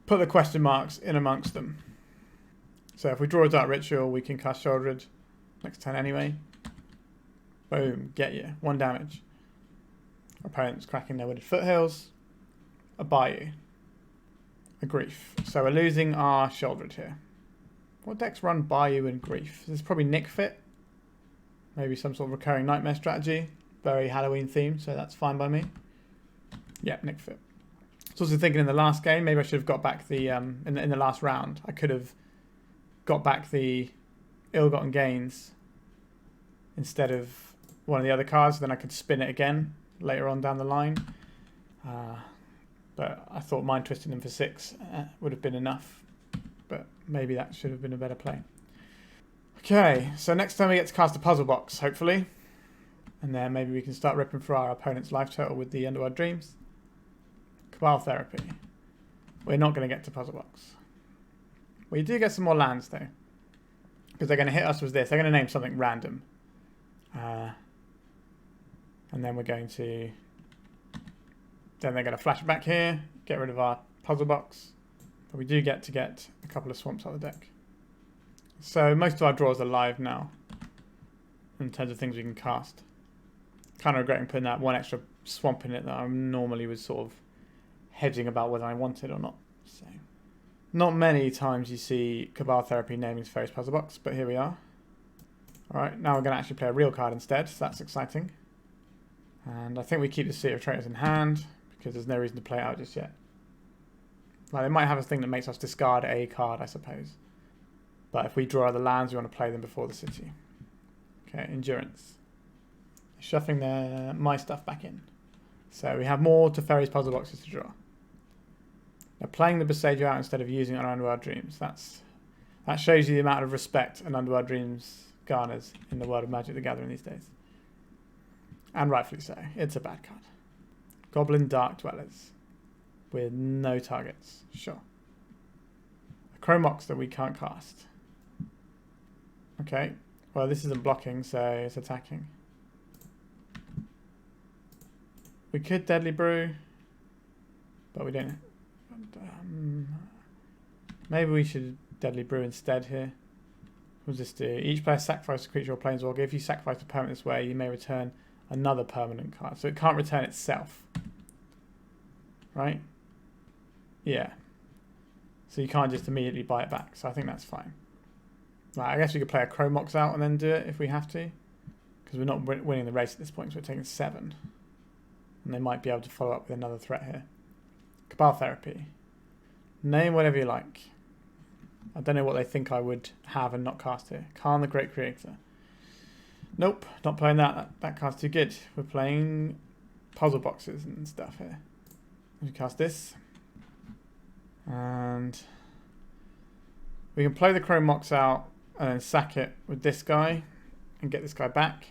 Put the question marks in amongst them. So if we draw a Dark Ritual, we can cast Sheoldred. next turn anyway. Boom, get you. 1 damage. Opponent's cracking their Wooded Foothills. A Bayou. A Grief. So we're losing our Sheoldred here. What decks run Bayou and Grief? This is probably Nick Fit. Maybe some sort of recurring nightmare strategy. Very Halloween themed, so that's fine by me. Yeah, Nick Fit. I was also thinking in the last game, maybe I should have got back the, in the last round, I could have got back the ill-gotten gains instead of one of the other cards, then I could spin it again later on down the line. But I thought Mind Twisting them for 6 would have been enough, but maybe that should have been a better play. Okay, so next time we get to cast a Puzzlebox, hopefully. And then maybe we can start ripping through our opponent's life total with the Underworld Dreams. Cabal Therapy. We're not going to get to Puzzlebox. We do get some more lands though. Because they're going to hit us with this. They're going to name something random. And then we're going to... Then they're going to flash it back here. Get rid of our Puzzlebox. But we do get to get a couple of swamps out of the deck. So most of our draws are live now. In terms of things we can cast. Kind of regretting putting that one extra swamp in it that I normally was sort of hedging about whether I wanted or not. So, not many times you see Cabal Therapy naming Teferi's Puzzlebox, but here we are. Alright, now we're going to actually play a real card instead, so that's exciting. And I think we keep the Seat of Traitors in hand, because there's no reason to play it out just yet. Like, they might have a thing that makes us discard a card, I suppose. But if we draw other lands, we want to play them before the city. Okay, Endurance. Shuffling my stuff back in. So we have more Teferi's Puzzleboxes to draw. Now playing the Besieger out instead of using it on Underworld Dreams. That shows you the amount of respect an Underworld Dreams garners in the world of Magic the Gathering these days. And rightfully so. It's a bad card. Goblin Dark Dwellers. With no targets. Sure. A Chromox that we can't cast. Okay. Well, this isn't blocking, so it's attacking. We could Deadly Brew, but we don't. Maybe we should Deadly Brew instead here. We'll just do each player sacrifices a creature or planeswalker. If you sacrifice a permanent this way, you may return another permanent card. So it can't return itself. Right? Yeah. So you can't just immediately buy it back. So I think that's fine. Right, I guess we could play a Chromox out and then do it if we have to. Because we're not winning the race at this point, so we're taking 7. And they might be able to follow up with another threat here. Cabal Therapy. Name whatever you like. I don't know what they think I would have and not cast here. Khan the Great Creator. Nope, not playing that. That card's too good. We're playing Puzzleboxes and stuff here. We cast this. And we can play the Chromox out and then sack it with this guy and get this guy back.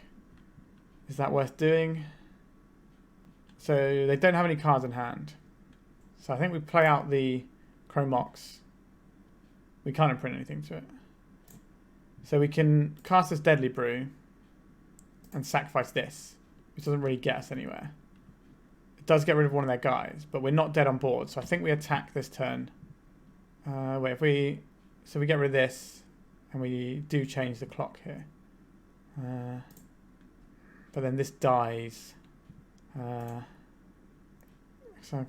Is that worth doing? So they don't have any cards in hand. So I think we play out the Chromox. We can't imprint anything to it. So we can cast this Deadly Brew and sacrifice this, which doesn't really get us anywhere. It does get rid of one of their guys, but we're not dead on board. So I think we attack this turn. So we get rid of this, and we do change the clock here. But then this dies. So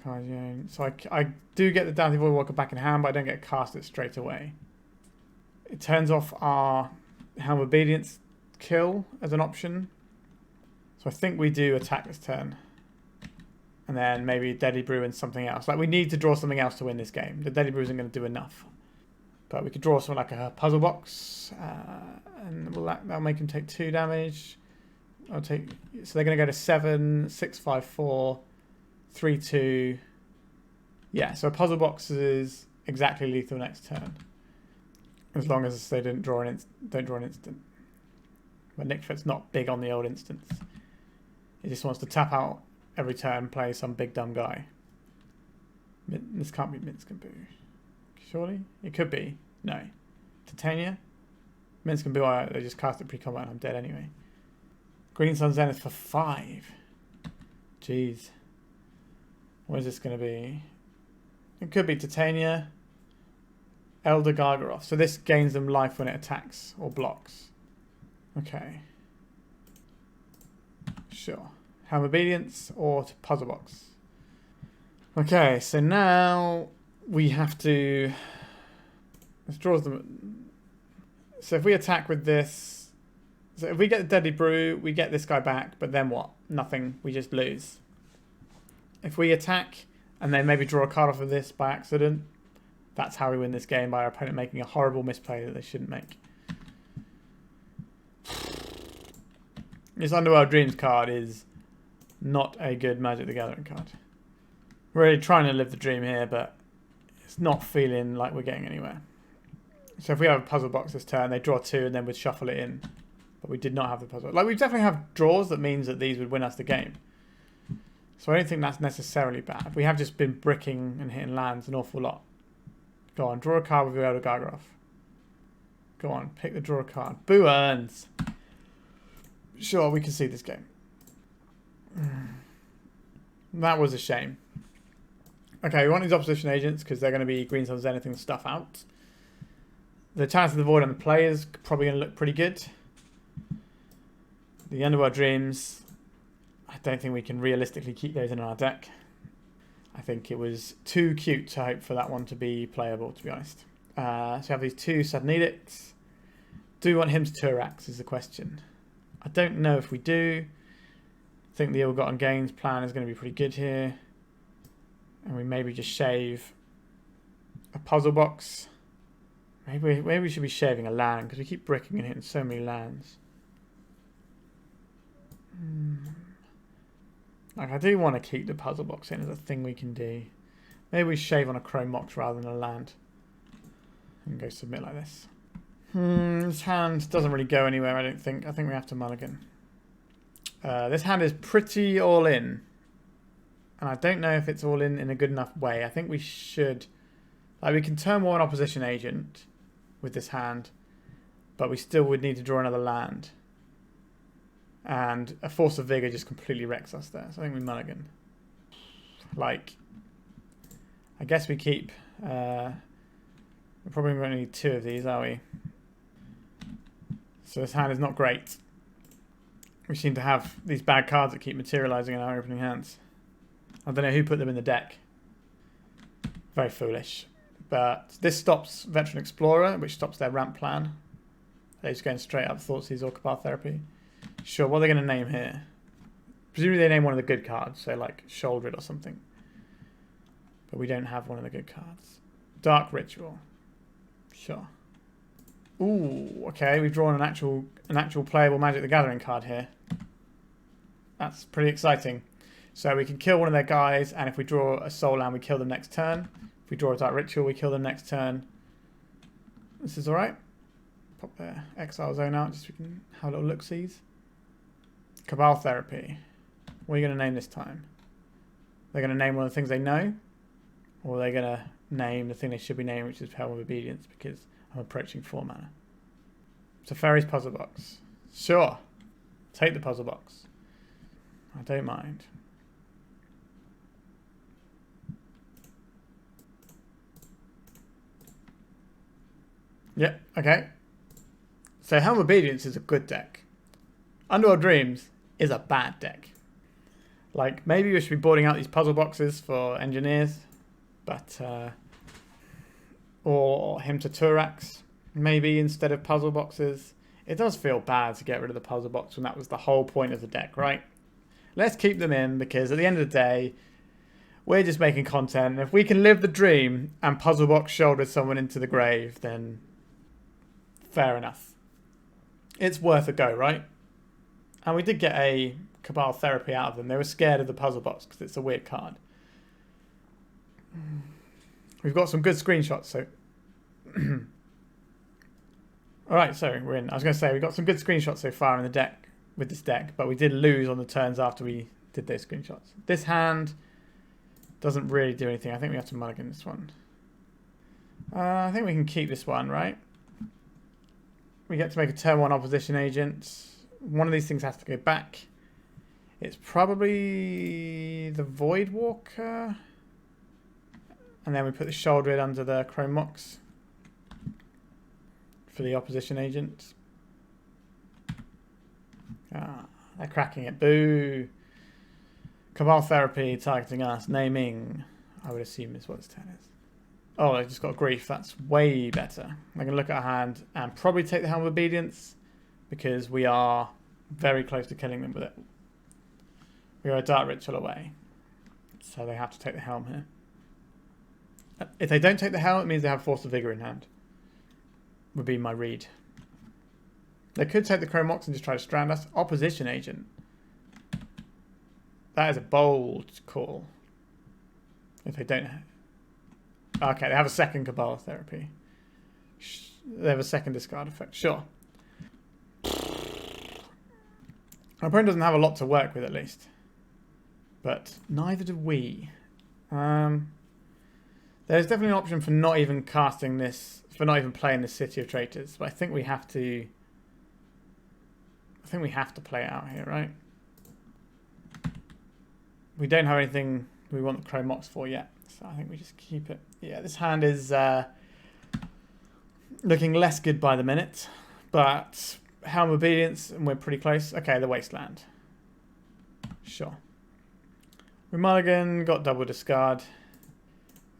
I do get the Bounty Voidwalker back in hand, but I don't get to cast it straight away. It turns off our Helm of Obedience kill as an option. So I think we do attack this turn. And then maybe Deadly Brew and something else. Like, we need to draw something else to win this game. The Deadly Brew isn't going to do enough. But we could draw something like a Puzzlebox. And that'll make him take 2 damage. So they're going to go to 7, 6, 5, 4, 3, 2. Yeah, so a Puzzlebox is exactly lethal next turn. As long as they don't draw an instant. But Nick Fit's not big on the old instants. He just wants to tap out every turn, play some big dumb guy. This can't be Minsk and Boo. Surely? It could be. No. Titania? Minsk and Boo, they just cast it pre-combat and I'm dead anyway. Green Sun Zenith for 5. Jeez. What is this going to be? It could be Titania. Elder Gargaroth. So this gains them life when it attacks or blocks. Okay. Sure. Helm Obedience or to Puzzlebox. Okay, so now we have to... Let's draw them. So if we attack with this... So if we get the Deadly Brew, we get this guy back, but then what? Nothing. We just lose. If we attack and then maybe draw a card off of this by accident, that's how we win this game, by our opponent making a horrible misplay that they shouldn't make. This Underworld Dreams card is not a good Magic the Gathering card. We're really trying to live the dream here, but it's not feeling like we're getting anywhere. So if we have a puzzle box this turn, they draw 2 and then we'd shuffle it in. But we did not have the puzzle. Like, we definitely have draws that means that these would win us the game. So I don't think that's necessarily bad. We have just been bricking and hitting lands an awful lot. Go on, draw a card with your Elder Gargoth. Go on, pick the draw card. Boo earns. Sure, we can see this game. That was a shame. Okay, we want these opposition agents because they're going to be Green Sun's anything stuff out. The Chalice of the Void on the play is probably going to look pretty good. The Underworld Dreams, I don't think we can realistically keep those in our deck. I think it was too cute to hope for that one to be playable, to be honest. So we have these 2 Sudden Edicts. Do we want him to Turax is the question. I don't know if we do. I think the Ill-Gotten Gains plan is going to be pretty good here. And we maybe just shave a puzzle box. Maybe we should be shaving a land because we keep bricking and hitting so many lands. Like, I do want to keep the puzzle box in as a thing we can do. Maybe we shave on a Chrome Mox rather than a land. And go submit like this. This hand doesn't really go anywhere, I don't think. I think we have to mulligan. This hand is pretty all in. And I don't know if it's all in a good enough way. I think we should... Like, we can turn 1 opposition agent with this hand. But we still would need to draw another land. And a Force of Vigor just completely wrecks us there. So I think we mulligan. Like, I guess we keep... we're probably going to need 2 of these, are we? So this hand is not great. We seem to have these bad cards that keep materializing in our opening hands. I don't know who put them in the deck. Very foolish. But this stops Veteran Explorer, which stops their ramp plan. They're just going straight up Thoughtseize or Cabal Therapy. Sure, what are they going to name here? Presumably they name one of the good cards, so like Sheoldred or something. But we don't have one of the good cards. Dark Ritual. Sure. Ooh, okay, we've drawn an actual playable Magic the Gathering card here. That's pretty exciting. So we can kill one of their guys, and if we draw a soul land, we kill them next turn. If we draw a Dark Ritual, we kill them next turn. This is alright. Pop their Exile Zone out just so we can have a little look-sees. Cabal Therapy. What are you going to name this time? They're going to name one of the things they know? Or are they going to name the thing they should be naming, which is Helm of Obedience, because I'm approaching 4 mana. Teferi's Puzzle Box. Sure. Take the Puzzle Box. I don't mind. Yep, okay. So Helm of Obedience is a good deck. Underworld Dreams is a bad deck. Like, maybe we should be boarding out these puzzle boxes for engineers, but or him to Turax, maybe instead of puzzle boxes. It does feel bad to get rid of the puzzle box when that was the whole point of the deck, right? Let's keep them in because at the end of the day, we're just making content. And if we can live the dream and puzzle box Sheoldred someone into the grave, then fair enough. It's worth a go, right? And we did get a Cabal Therapy out of them. They were scared of the puzzle box because it's a weird card. We've got some good screenshots, so... Alright, so we're in. I was going to say, we've got some good screenshots so far in the deck, with this deck, but we did lose on the turns after we did those screenshots. This hand doesn't really do anything. I think we have to mulligan this one. I think we can keep this one, right? We get to make a turn 1 opposition agent. One of these things has to go back. It's probably the Voidwalker. And then we put the Sheoldred under the Chrome Mox for the opposition agent. Ah, they're cracking it. Boo. Cabal Therapy targeting us. Naming, I would assume, is what its turn is. Oh, I just got grief. That's way better. I can look at our hand and probably take the Helm of Obedience because we are very close to killing them with it. We are a Dark Ritual away. So they have to take the Helm here. If they don't take the Helm, it means they have Force of Vigor in hand. Would be my read. They could take the Chrome Mox and just try to strand us. Opposition Agent. That is a bold call. If they don't... Okay, they have a second Cabal Therapy. They have a second discard effect. Sure. Our opponent doesn't have a lot to work with, at least. But neither do we. There's definitely an option for not even casting this... For not even playing the City of Traitors. But I think we have to... I think we have to play it out here, right? We don't have anything we want the Chrome Mox for yet. So I think we just keep it. Yeah, this hand is looking less good by the minute. But Helm of Obedience, and we're pretty close. Okay, the Wasteland. Sure. We mulligan, got double discard.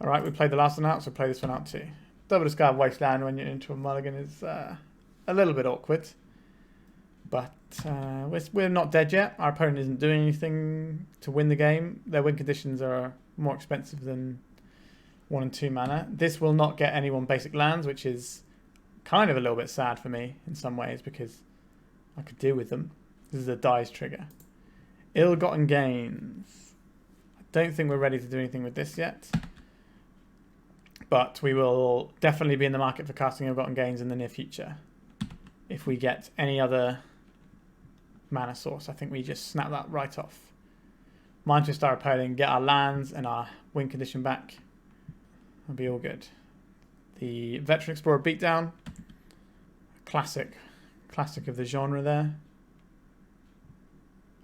Alright, we played the last one out, so play this one out too. Double discard Wasteland when you're into a mulligan is a little bit awkward. But we're not dead yet. Our opponent isn't doing anything to win the game. Their win conditions are more expensive than 1 and 2 mana. This will not get anyone basic lands, which is kind of a little bit sad for me in some ways because I could deal with them. This is a dies trigger. Ill-gotten gains. I don't think we're ready to do anything with this yet. But we will definitely be in the market for casting ill-gotten gains in the near future. If we get any other mana source, I think we just snap that right off. Mind Twist our opponent, get our lands and our win condition back. That'll be all good. The Veteran Explorer Beatdown. Classic of the genre there.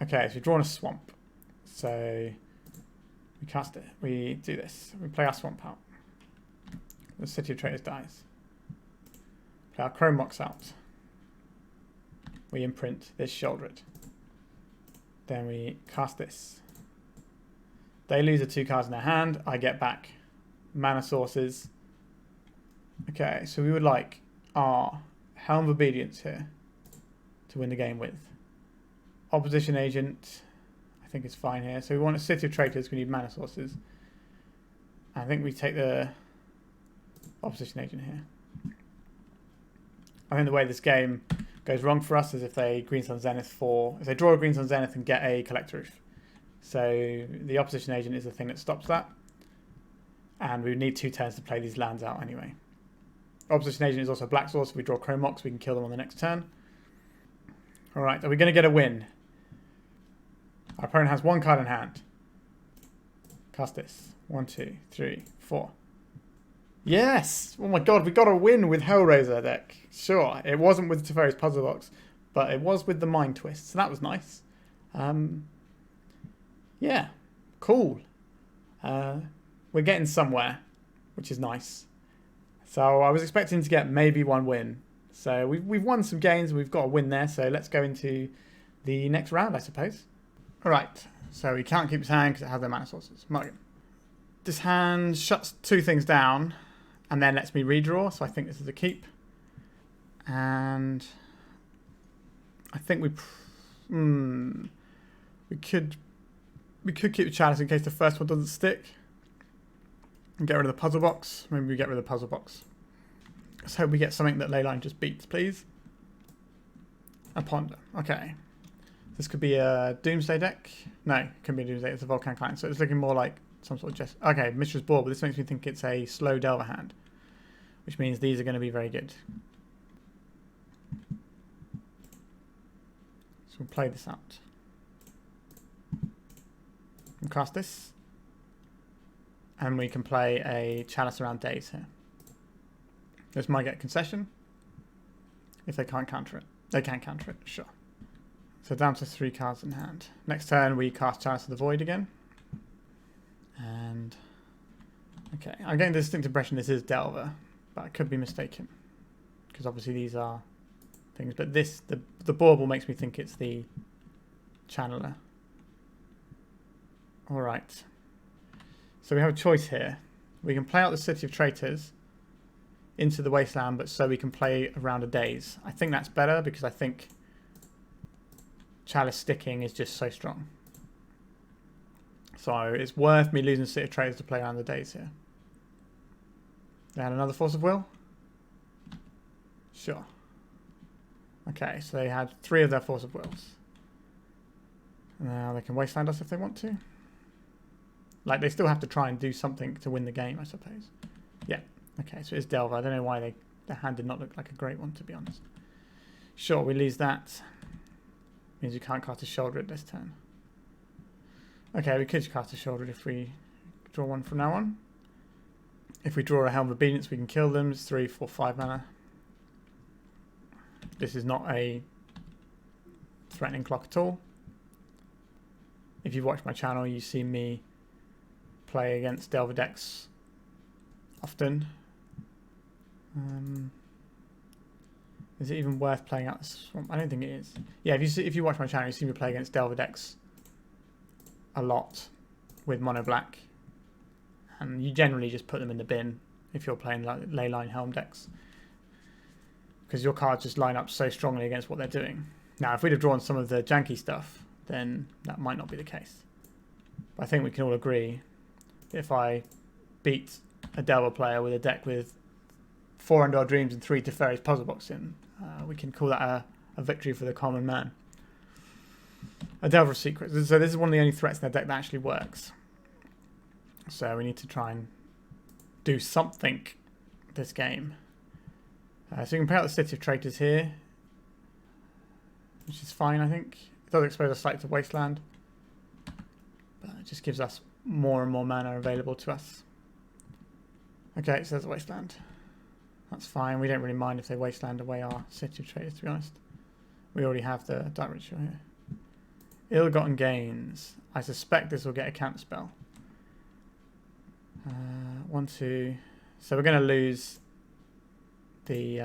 Okay, so we've drawn a swamp. So we cast it. We do this. We play our swamp out. The City of Traitors dies. Play our Chrome Mox out. We imprint this Sheoldred. Then we cast this. They lose the 2 cards in their hand. I get back mana sources. Okay, so we would like our Helm of Obedience here to win the game with. Opposition Agent, I think is fine here. So we want a City of Traitors. We need mana sources. I think we take the Opposition Agent here. I think the way this game goes wrong for us is if they Green Sun Zenith if they draw a Green Sun Zenith and get a Collector Roof. So the Opposition Agent is the thing that stops that. And we need 2 turns to play these lands out anyway. Opposition Agent is also a black source. If we draw Chrome Mox, we can kill them on the next turn. Alright, are we going to get a win? Our opponent has 1 card in hand. Cast this. 1, 2, 3, 4. Yes! Oh my god, we got a win with HELLRAISER deck. Sure, it wasn't with Teferi's Puzzlebox, but it was with the Mind Twist, so that was nice. Yeah, cool. We're getting somewhere, which is nice. So I was expecting to get maybe 1 win. So we've won some games, we've got a win there, so let's go into the next round, I suppose. Alright, so we can't keep this hand because it has no mana sources. Mulligan. This hand shuts 2 things down and then lets me redraw, so I think this is a keep. And I think we could keep the chalice in case the first one doesn't stick. And get rid of the puzzle box. Maybe we get rid of the puzzle box. Let's hope we get something that Leyline just beats, please. A ponder. Okay. This could be a Doomsday deck. No, it couldn't be a Doomsday. It's a Volcan Client. So it's looking more like some sort of okay, Mistress Board, but this makes me think it's a slow Delver hand. Which means these are going to be very good. So we'll play this out. And cast this. And we can play a Chalice around Days here. This might get concession. If they can't counter it. They can counter it, sure. So down to 3 cards in hand. Next turn we cast Chalice of the Void again. And okay, I'm getting the distinct impression this is Delver, but I could be mistaken. Because obviously these are things. But this, the bauble makes me think it's the channeler. All right. So we have a choice here. We can play out the City of Traitors into the Wasteland, but so we can play around a daze. I think that's better because I think Chalice sticking is just so strong. So it's worth me losing City of Traitors to play around the daze here. They had another Force of Will? Sure. Okay, so they had 3 of their Force of Wills. Now they can Wasteland us if they want to. Like, they still have to try and do something to win the game, I suppose. Yeah. Okay, so it's Delver. I don't know why their hand did not look like a great one, to be honest. Sure, we lose that. Means we can't cast a Sheoldred this turn. Okay, we could cast a Sheoldred if we draw one from now on. If we draw a Helm of Obedience, we can kill them. It's 3, 4, 5 mana. This is not a threatening clock at all. If you've watched my channel, you see me play against Delver decks often. Is it even worth playing out the swamp? I don't think it is. Yeah, if you watch my channel, you see me play against Delver decks a lot with monoblack, and you generally just put them in the bin if you're playing like Leyline Helm decks, because your cards just line up so strongly against what they're doing. Now, if we'd have drawn some of the janky stuff, then that might not be the case. But I think we can all agree that if I beat a Delver player with a deck with 4 Undead Dreams and 3 Teferi's Puzzlebox in, we can call that a victory for the common man. A Delver of Secrets. So this is one of the only threats in their deck that actually works. So we need to try and do something this game. So you can play out the City of Traitors here, which is fine, I think. It does expose us slightly to Wasteland, but it just gives us more and more mana available to us. Okay, so there's a Wasteland. That's fine. We don't really mind if they Wasteland away our City of Traitors, to be honest. We already have the Dark Ritual here. Ill-gotten gains. I suspect this will get a counter spell. 1, 2. So we're going to lose the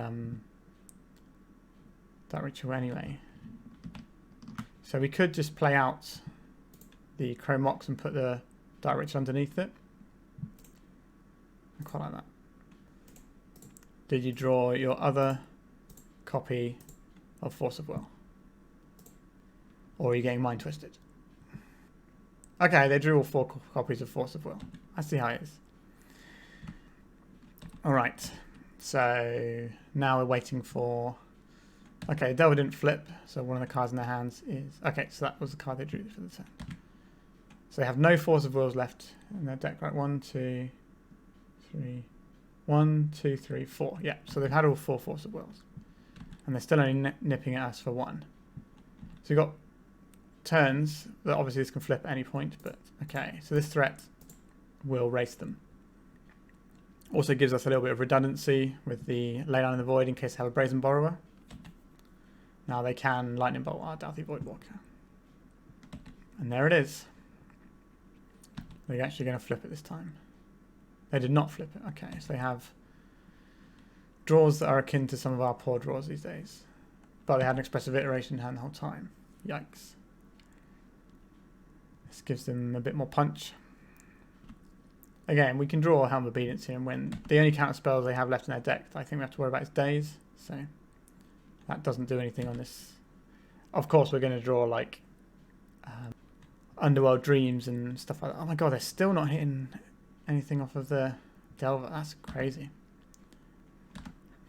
Dark Ritual anyway. So we could just play out the Chrome Mox and put the Dark Ritual underneath it. I quite like that. Did you draw your other copy of Force of Will? Or are you getting mind twisted? Okay, they drew all 4 copies of Force of Will. I see how it is. Alright, so now we're waiting for... Okay, Delver didn't flip, so one of the cards in their hands is... Okay, so that was the card they drew for the turn. So they have no Force of Wills left in their deck, right? 1, 2, 3... 1, 2, 3, 4. Yeah, so they've had all 4 Force of Wills. And they're still only nipping at us for 1. So you've got turns that obviously this can flip at any point, but okay. So this threat will race them. Also gives us a little bit of redundancy with the Leyline in the Void in case they have a Brazen Borrower. Now they can Lightning Bolt our Doughty Voidwalker. And there it is. They're actually going to flip it this time. They did not flip it. Okay, so they have draws that are akin to some of our poor draws these days. But they had an Expressive Iteration in hand the whole time. Yikes. This gives them a bit more punch. Again, we can draw Helm of Obedience here and win. The only counter spells they have left in their deck that I think we have to worry about is Daze. So that doesn't do anything on this. Of course, we're going to draw like Underworld Dreams and stuff like that. Oh my god, they're still not hitting anything off of the Delver. That's crazy.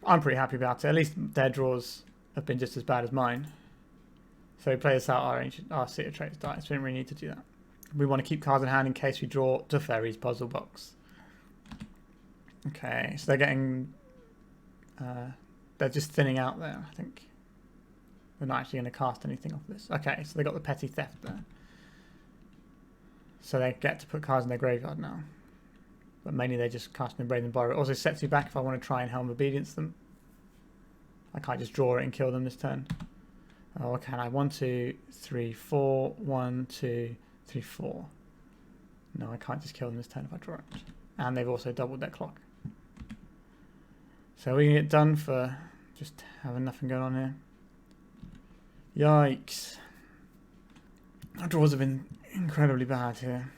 I'm pretty happy about it. At least their draws have been just as bad as mine. So we play this out our City of Traitors dice. We don't really need to do that. We want to keep cards in hand in case we draw Teferi's Puzzlebox. Okay, so they're getting... they're just thinning out there, I think. They're not actually going to cast anything off this. Okay, so they got the Petty Theft there. So they get to put cards in their graveyard now. But mainly they're just casting a Brazen Borrower. It also sets you back if I want to try and Helm of Obedience them. I can't just draw it and kill them this turn. Oh, can I? 1, 2, 3, 4. 1, 2, 3, 4. No, I can't just kill them this turn if I draw it. And they've also doubled their clock. So we can get done for just having nothing going on here. Yikes. Our draws have been incredibly bad here.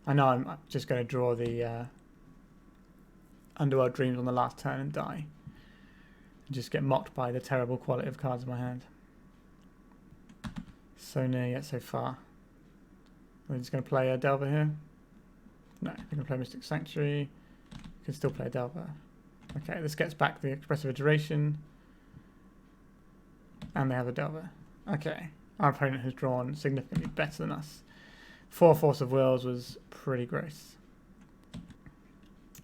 I know I'm just going to draw the Underworld Dreams on the last turn and die. And just get mocked by the terrible quality of cards in my hand. So near yet so far. We're just going to play a Delver here. No, we're going to play Mystic Sanctuary. We can still play a Delver. Okay, this gets back the Expressive Iteration. And they have a Delver. Okay, our opponent has drawn significantly better than us. 4 Force of Wills was pretty gross.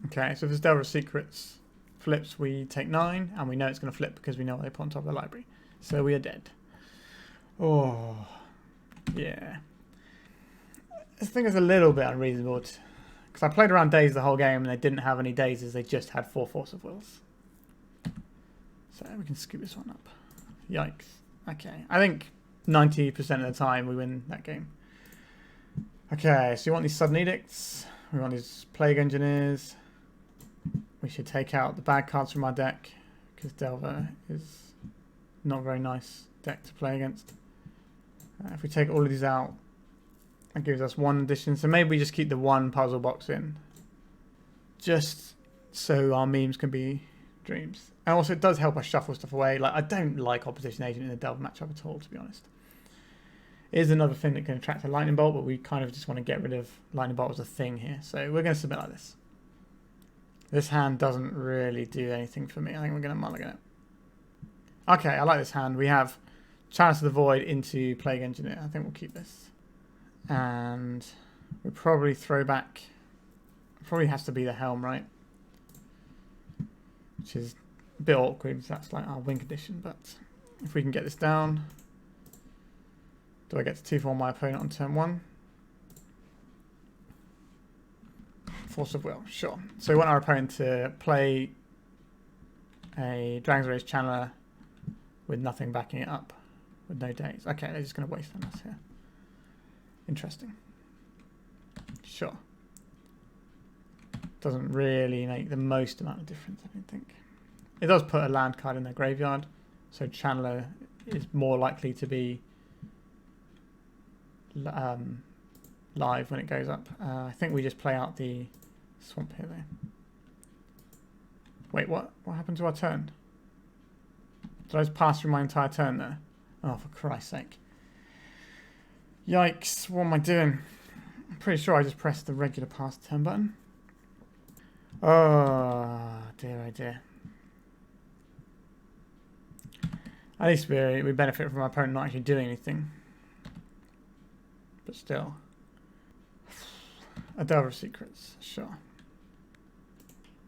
Okay, so if this Delver of Secrets flips, we take 9, and we know it's going to flip because we know what they put on top of the library. So we are dead. Oh, yeah. This thing is a little bit unreasonable because I played around Daze the whole game and they didn't have any Dazes, they just had 4 Force of Wills. So we can scoop this one up. Yikes. Okay, I think 90% of the time we win that game. Okay, so you want these Sudden Edicts, we want these Plague Engineers. We should take out the bad cards from our deck because Delver is not a very nice deck to play against. If we take all of these out, that gives us 1 addition. So maybe we just keep the 1 puzzle box in. Just so our memes can be dreams. And also it does help us shuffle stuff away. Like, I don't like Opposition Agent in the Delver matchup at all, to be honest. It is another thing that can attract a Lightning Bolt, but we kind of just want to get rid of Lightning Bolt as a thing here. So we're going to submit like this. This hand doesn't really do anything for me. I think we're going to mulligan it. Okay, I like this hand. We have Chalice of the Void into Plague Engineer. I think we'll keep this. And we'll probably throw back... Probably has to be the Helm, right? Which is a bit awkward because that's like our win condition. But if we can get this down... Do I get to 2-4 my opponent on turn 1? Force of Will, sure. So we want our opponent to play a Dragon's Rage Channeler with nothing backing it up, with no days. Okay, they're just going to waste on us here. Interesting. Sure. Doesn't really make the most amount of difference, I don't think. It does put a land card in their graveyard, so Channeler is more likely to be live when it goes up. I think we just play out the swamp here though. Wait, what happened to our turn? Did I just pass through my entire turn there? Oh, for Christ's sake. Yikes, what am I doing? I'm pretty sure I just pressed the regular pass turn button. Oh dear, oh dear. At least we benefit from our opponent not actually doing anything. But still. A Delver of Secrets, sure.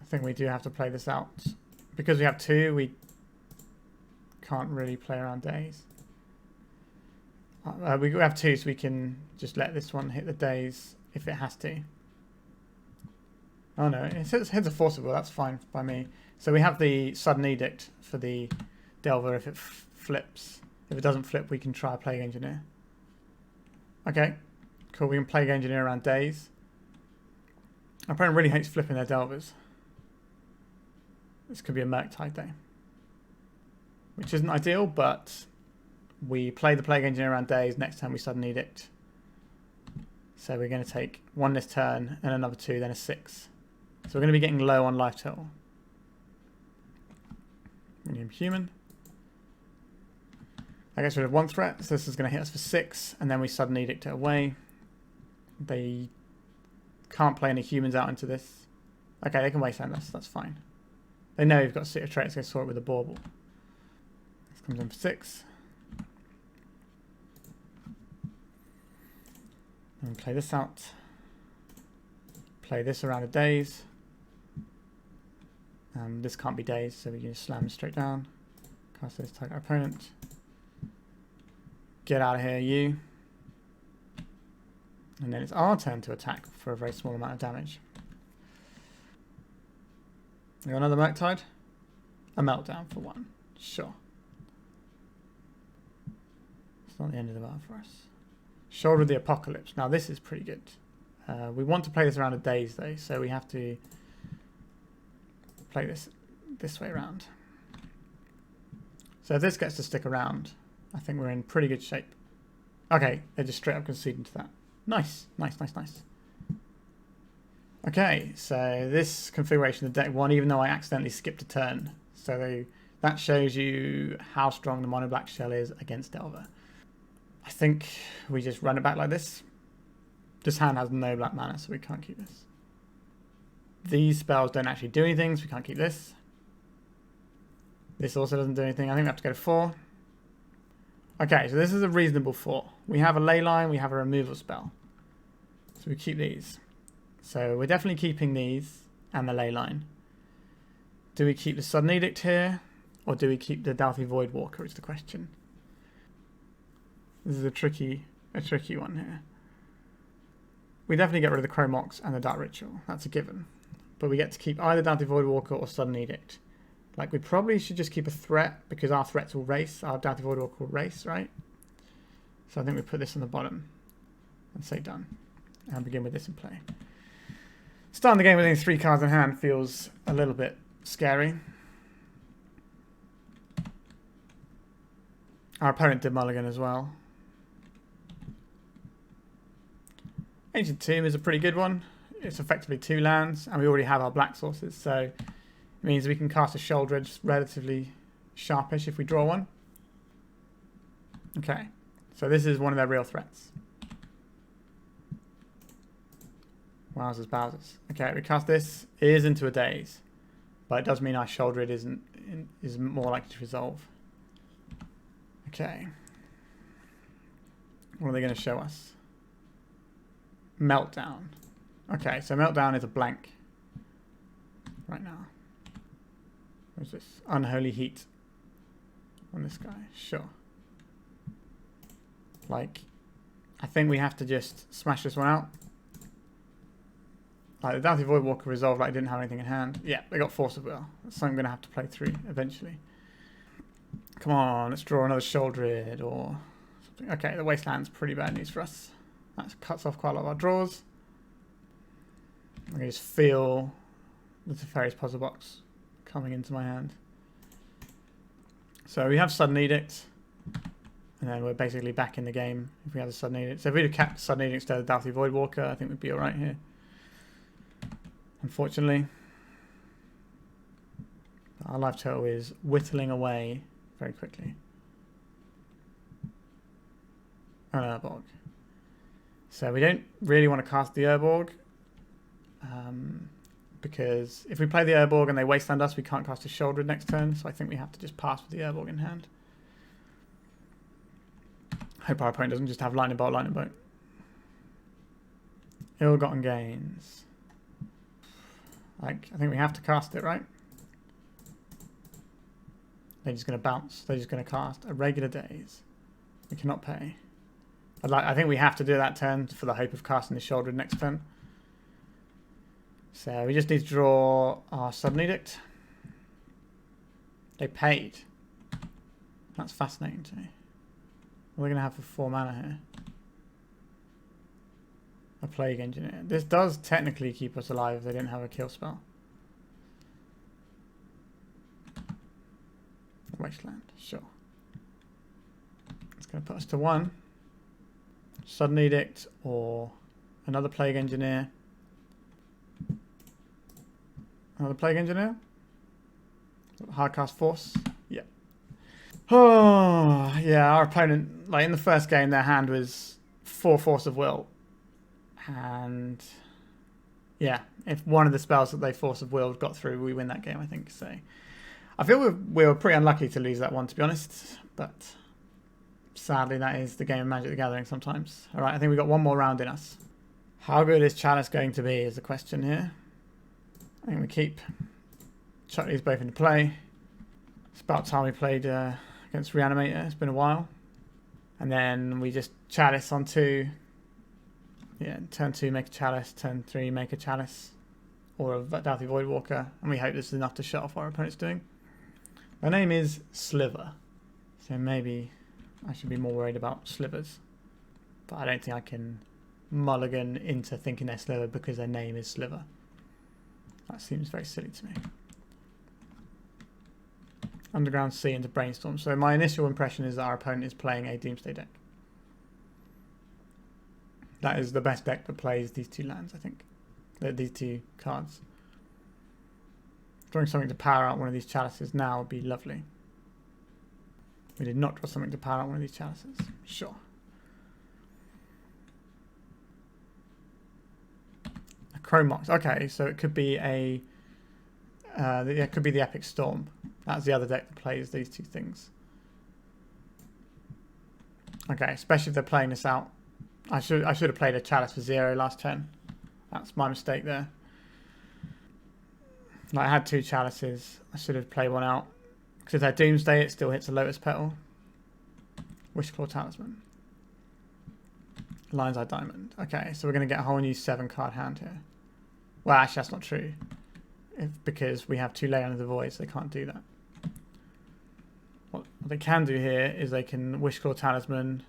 I think we do have to play this out. Because we have 2, we can't really play around days. We have 2, so we can just let this one hit the days if it has to. Oh no, it hits a Force of Will, that's fine by me. So we have the Sudden Edict for the Delver if it flips. If it doesn't flip, we can try Plague Engineer. Okay, cool. We can Plague Engineer around days. Our opponent really hates flipping their Delvers. This could be a Murktide day. Which isn't ideal, but we play the Plague Engineer around days. Next time we Sudden Edict. So we're going to take 1 this turn, and another 2, then a 6. So we're going to be getting low on life total. Medium Human. That gets rid of 1 threat, so this is going to hit us for 6, and then we Sudden Edict it away. They can't play any humans out into this. Okay, they can wasteland us, that's fine. They know we've got City of Traits, they saw it with a bauble. This comes in for 6. And play this out. Play this around a daze. This can't be dazed, so we can just slam it straight down. Cast this, target our opponent. Get out of here, you. And then it's our turn to attack for a very small amount of damage. We got another Murktide? A Meltdown for 1. Sure. It's not the end of the battle for us. Sheoldred the Apocalypse. Now this is pretty good. We want to play this around a daze though, so we have to play this way around. So if this gets to stick around, I think we're in pretty good shape. Okay, they're just straight up conceding to that. Nice, nice, nice, nice. Okay, so this configuration of deck 1, even though I accidentally skipped a turn, so that shows you how strong the monoblack shell is against Delver. I think we just run it back like this. This hand has no black mana, so we can't keep this. These spells don't actually do anything, so we can't keep this. This also doesn't do anything. I think we have to go to 4. Okay, so this is a reasonable 4. We have a ley line, we have a removal spell. So we keep these. So we're definitely keeping these and the ley line. Do we keep the Sudden Edict here? Or do we keep the Dauthi Voidwalker is the question. This is a tricky one here. We definitely get rid of the Chrome Mox and the Dark Ritual. That's a given. But we get to keep either Dauthi Voidwalker or Sudden Edict. Like, we probably should just keep a threat, because our threats will race. Our Dauthi Voidwalker will race, right? So I think we put this on the bottom and say done. And begin with this in play. Starting the game with only 3 cards in hand feels a little bit scary. Our opponent did mulligan as well. Ancient Tomb is a pretty good one. It's effectively 2 lands, and we already have our black sources, so it means we can cast a Sheoldred relatively sharpish if we draw one. Okay, so this is one of their real threats. Wowzers, Bowsers. Okay, we cast this. It is into a daze, but it does mean our Sheoldred is more likely to resolve. Okay. What are they going to show us? Meltdown. Okay, so Meltdown is a blank right now. What's this? Unholy Heat on this guy. Sure. Like, I think we have to just smash this one out. Like, the Dauthi Voidwalker resolved like it didn't have anything in hand. Yeah, they got Force of Will. That's something I'm going to have to play through eventually. Come on, let's draw another Sheoldred or something. Okay, the Wasteland's pretty bad news for us. That cuts off quite a lot of our draws. I can just feel the Teferi's Puzzlebox coming into my hand. So we have Sudden Edict, and then we're basically back in the game if we have a Sudden Edict. So if we'd have kept Sudden Edict instead of Dauthi Voidwalker, I think we'd be alright here. Unfortunately, our life total is whittling away very quickly. An Urborg. So we don't really want to cast the Urborg, because if we play the Urborg and they wasteland us, we can't cast a Sheoldred next turn, so I think we have to just pass with the Urborg in hand. Hope our opponent doesn't just have Lightning Bolt, Lightning Bolt. Ill-gotten gains. Like, I think we have to cast it, right? They're just going to bounce. They're just going to cast a regular daze. We cannot pay. I think we have to do that turn for the hope of casting the Sheoldred next turn. So we just need to draw our Sudden Edict. They paid. That's fascinating to me. What are we going to have for 4 mana here? A Plague Engineer. This does technically keep us alive if they didn't have a kill spell. Wasteland, sure. It's going to put us to 1. Sudden Edict or another Plague Engineer. Another Plague Engineer? Hardcast Force? Yeah. Oh, yeah, our opponent, like in the first game, their hand was 4 Force of Will. And yeah, if one of the spells that they Force of Will got through, we win that game, I think. So I feel we were pretty unlucky to lose that one, to be honest. But sadly, that is the game of Magic the Gathering sometimes. All right, I think we've got one more round in us. How good is Chalice going to be is the question here. I think we chuck these both into play. It's about time we played against Reanimator. It's been a while. And then we just Chalice on 2. Yeah, turn 2 make a Chalice, turn 3 make a Chalice. Or a Dauthi Voidwalker. And we hope this is enough to shut off what our opponent's doing. Their name is Sliver. So maybe I should be more worried about slivers. But I don't think I can mulligan into thinking they're Sliver because their name is Sliver. That seems very silly to me. Underground Sea into Brainstorm. So my initial impression is that our opponent is playing a Doomsday deck. That is the best deck that plays these two lands, I think. These two cards. Drawing something to power out one of these chalices now would be lovely. We did not draw something to power out one of these chalices. Sure. A Chromox. Okay, so it could be a... it could be the Epic Storm. That's the other deck that plays these two things. Okay, especially if they're playing this out. I should have played a Chalice for 0 last turn. That's my mistake there. Like, I had 2 Chalices. I should have played one out. Because if they're Doomsday, it still hits a Lotus Petal. Wishclaw Talisman. Lion's Eye Diamond. Okay, so we're going to get a whole new 7-card hand here. Well, actually, that's not true. Because we have 2 Lay Under the Void, so they can't do that. What they can do here is they can Wishclaw Talisman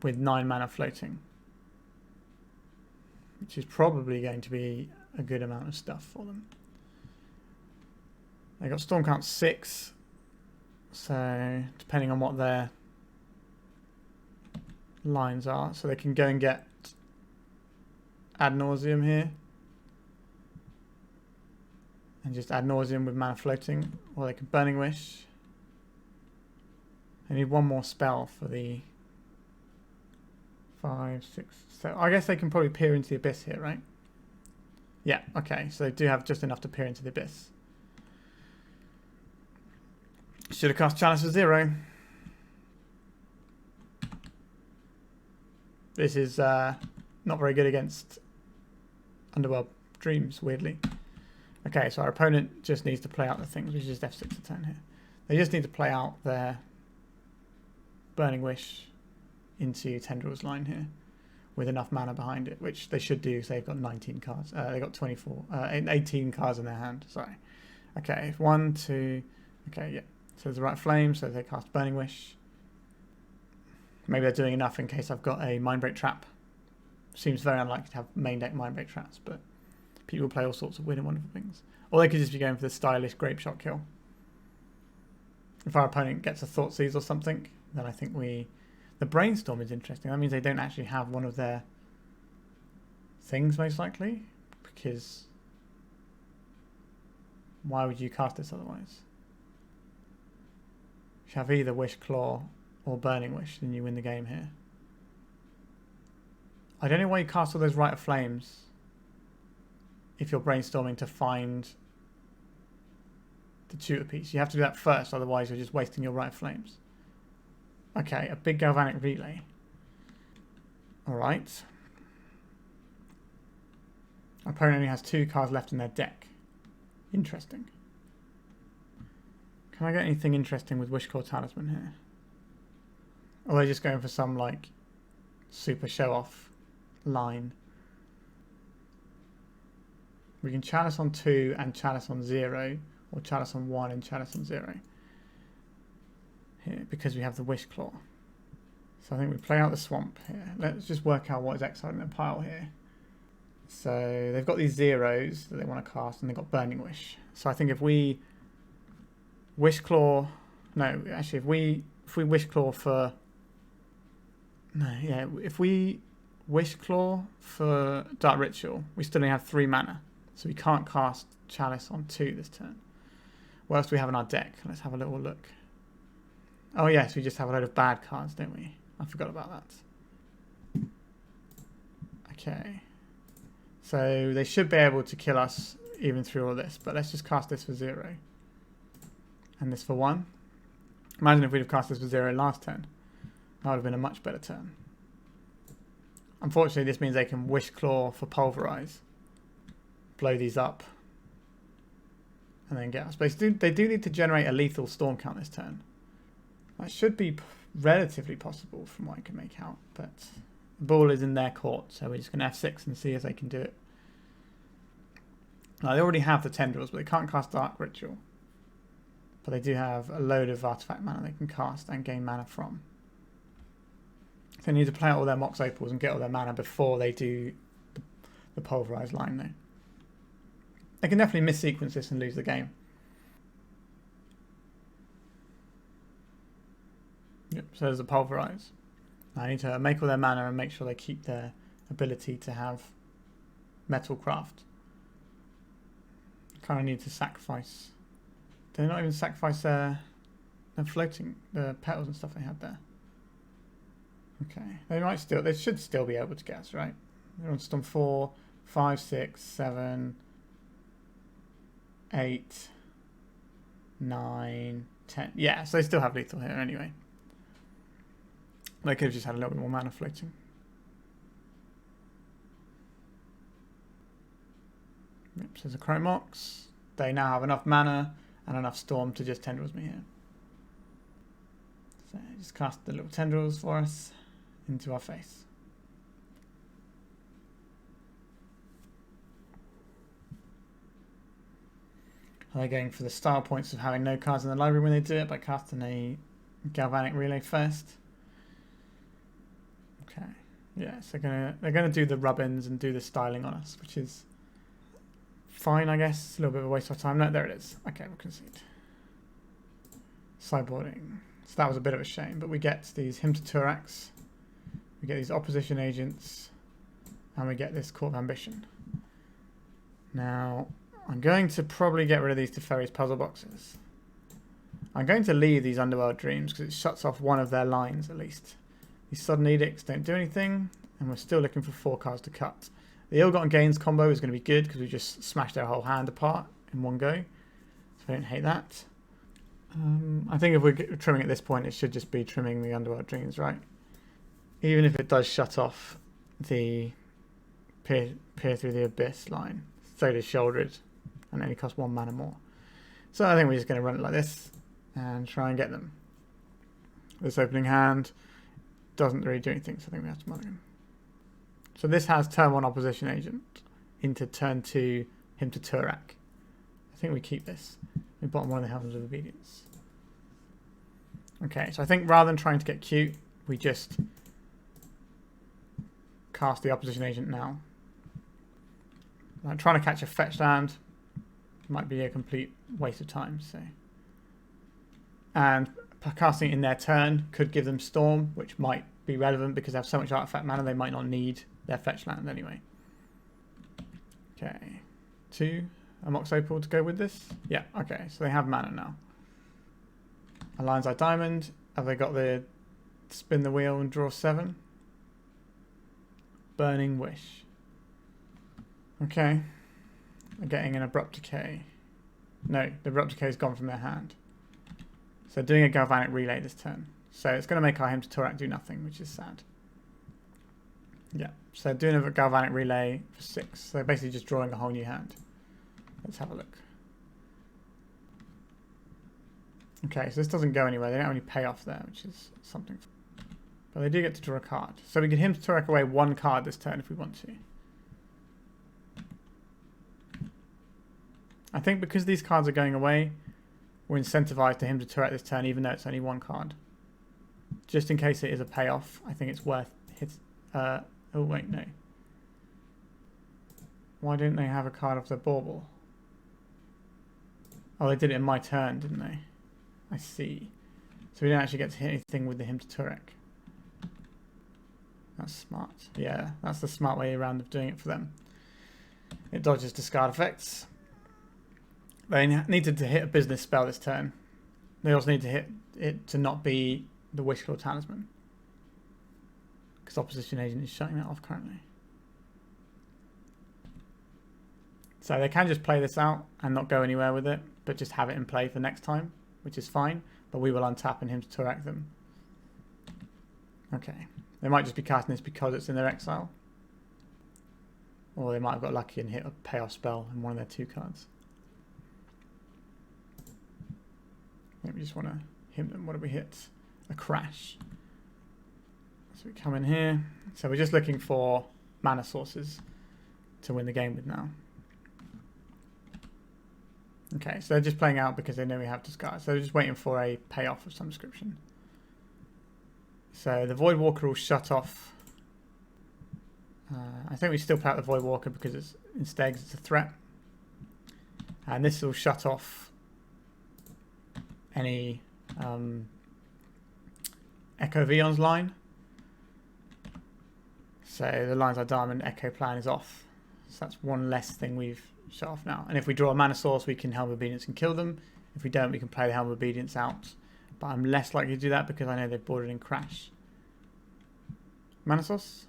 with 9 mana floating. Which is probably going to be a good amount of stuff for them. They got Storm Count 6, so depending on what their lines are, so they can go and get Ad Nauseam here, and just Ad Nauseam with mana floating, or they can Burning Wish. They need one more spell for the 5, 6, 7. I guess they can probably peer into the Abyss here, right? Yeah, okay, so they do have just enough to peer into the Abyss. Should have cast Chalice for 0. This is not very good against Underworld Dreams, weirdly. Okay, so our opponent just needs to play out the things, which is F6 a turn here. They just need to play out their Burning Wish into Tendrils line here with enough mana behind it, which they should do because they've got 19 cards. They've got 18 cards in their hand, sorry. Okay, 1, 2, okay, yeah. So there's the right flame, so they cast Burning Wish. Maybe they're doing enough in case I've got a Mindbreak Trap. Seems very unlikely to have main deck Mindbreak Traps, but people play all sorts of weird and wonderful things. Or they could just be going for the stylish Grape Shot kill. If our opponent gets a Thoughtseize or something, then I think we... The Brainstorm is interesting. That means they don't actually have one of their things, most likely. Because... why would you cast this otherwise? If you have either Wish Claw or Burning Wish, then you win the game here. I don't know why you cast all those Rite of Flames if you're brainstorming to find the tutor piece. You have to do that first, otherwise you're just wasting your Rite of Flames. Okay, a big Galvanic Relay. Alright. Our opponent only has 2 cards left in their deck. Interesting. Can I get anything interesting with Wishclaw Talisman here? Or are they just going for some, like, super show-off line? We can Chalice on 2 and Chalice on 0, or Chalice on 1 and Chalice on 0. Here, because we have the Wishclaw. So I think we play out the Swamp here. Let's just work out what is exiled in their pile here. So they've got these 0s that they want to cast, and they've got Burning Wish. So I think if we Wishclaw... No, actually, if we Wishclaw for... No, yeah, if we Wishclaw for Dark Ritual, we still only have 3 mana. So we can't cast Chalice on 2 this turn. What else do we have in our deck? Let's have a little look. Oh yes, we just have a load of bad cards, don't we? I forgot about that. Okay. So they should be able to kill us even through all this, but let's just cast this for 0. And this for 1. Imagine if we'd have cast this for 0 last turn. That would have been a much better turn. Unfortunately, this means they can Wishclaw for Pulverize. Blow these up. And then get us. But they do need to generate a lethal Storm Count this turn. That should be relatively possible from what I can make out. But the ball is in their court, so we're just going to F6 and see if they can do it. Now, they already have the Tendrils, but they can't cast Dark Ritual. But they do have a load of artifact mana they can cast and gain mana from. They need to play out all their Mox Opals and get all their mana before they do the Pulverized line, though. They can definitely miss-sequence this and lose the game. Yep, so there's a pulverize. I need to make all their mana and make sure they keep their ability to have metal craft. Kind of need to sacrifice. Did they not even sacrifice their floating, the petals and stuff they had there? Okay, they should still be able to guess, right? They're on storm 4, 5, 6, 7, 8, 9, 10. Yeah, so they still have lethal here anyway. They could have just had a little bit more mana floating. Yep, so there's a Chromox. They now have enough mana and enough storm to just tendrils me here. So just cast the little tendrils for us into our face. Are they going for the style points of having no cards in the library when they do it by casting a galvanic relay first? Okay. Yeah, so they're gonna do the rub-ins and do the styling on us, which is fine, I guess. It's a little bit of a waste of time. No, there it is. Okay, we'll concede. Sideboarding. So that was a bit of a shame, but we get these Hymn to Turax, we get these opposition agents, and we get this Court of Ambition. Now, I'm going to probably get rid of these Teferi's puzzle boxes. I'm going to leave these Underworld Dreams because it shuts off one of their lines at least. These Sudden Edicts don't do anything, and we're still looking for 4 cards to cut. The Ill-Gotten Gains combo is going to be good because we just smashed their whole hand apart in one go. So I don't hate that. I think if we're trimming at this point, it should just be trimming the Underworld Dreams, right? Even if it does shut off the Peer Through the Abyss line. So does Sheoldred, and only costs 1 mana more. So I think we're just going to run it like this and try and get them. This opening hand doesn't really do anything, so I think we have to mulligan. So this has turn 1 opposition agent into turn 2 Hymn to Turak. I think we keep this. We bottom one of the Helms of Obedience. Okay, so I think rather than trying to get cute, we just cast the opposition agent now. Trying to catch a fetch land might be a complete waste of time. So, and casting it in their turn could give them Storm, which might be relevant because they have so much artifact mana they might not need their fetch land anyway. Okay, 2 Amox Opal to go with this. Yeah, okay, so they have mana now. A Lion's Eye Diamond. Have they got the spin the wheel and draw 7? Burning Wish. Okay. They're getting an Abrupt Decay. No, the Abrupt Decay has gone from their hand. So doing a Galvanic Relay this turn. So it's going to make our Hymn to Turak do nothing, which is sad. Yeah, so doing a Galvanic Relay for 6. So basically just drawing a whole new hand. Let's have a look. Okay, so this doesn't go anywhere. They don't have any payoff there, which is something. But they do get to draw a card. So we can Hymn to Turak away 1 card this turn if we want to. I think because these cards are going away, we're incentivized to Hymn to Turak this turn, even though it's only 1 card. Just in case it is a payoff, I think it's worth hit. Oh wait, no. Why didn't they have a card off their bauble? Oh, they did it in my turn, didn't they? I see. So we don't actually get to hit anything with the Hymn to Turak. That's smart. Yeah, that's the smart way around of doing it for them. It dodges discard effects. They needed to hit a business spell this turn. They also need to hit it to not be the Wishclaw Talisman. Because Opposition Agent is shutting that off currently. So they can just play this out and not go anywhere with it, but just have it in play for next time, which is fine. But we will untap and Hymn to Turak them. Okay. They might just be casting this because it's in their exile. Or they might have got lucky and hit a payoff spell in one of their 2 cards. Maybe we just want to hit them. What do we hit? A Crash. So we come in here. So we're just looking for mana sources to win the game with now. Okay, so they're just playing out because they know we have discard. So they're just waiting for a payoff of some description. So the Void Walker will shut off. I think we still play out the Void Walker because it's instead it's a threat. And this will shut off any Echo Vion's line. So the lines are diamond, Echo plan is off. So that's one less thing we've shut off now. And if we draw a mana source, we can Helm of Obedience and kill them. If we don't, we can play the Helm of Obedience out. But I'm less likely to do that because I know they've boarded in Crash. Mana source?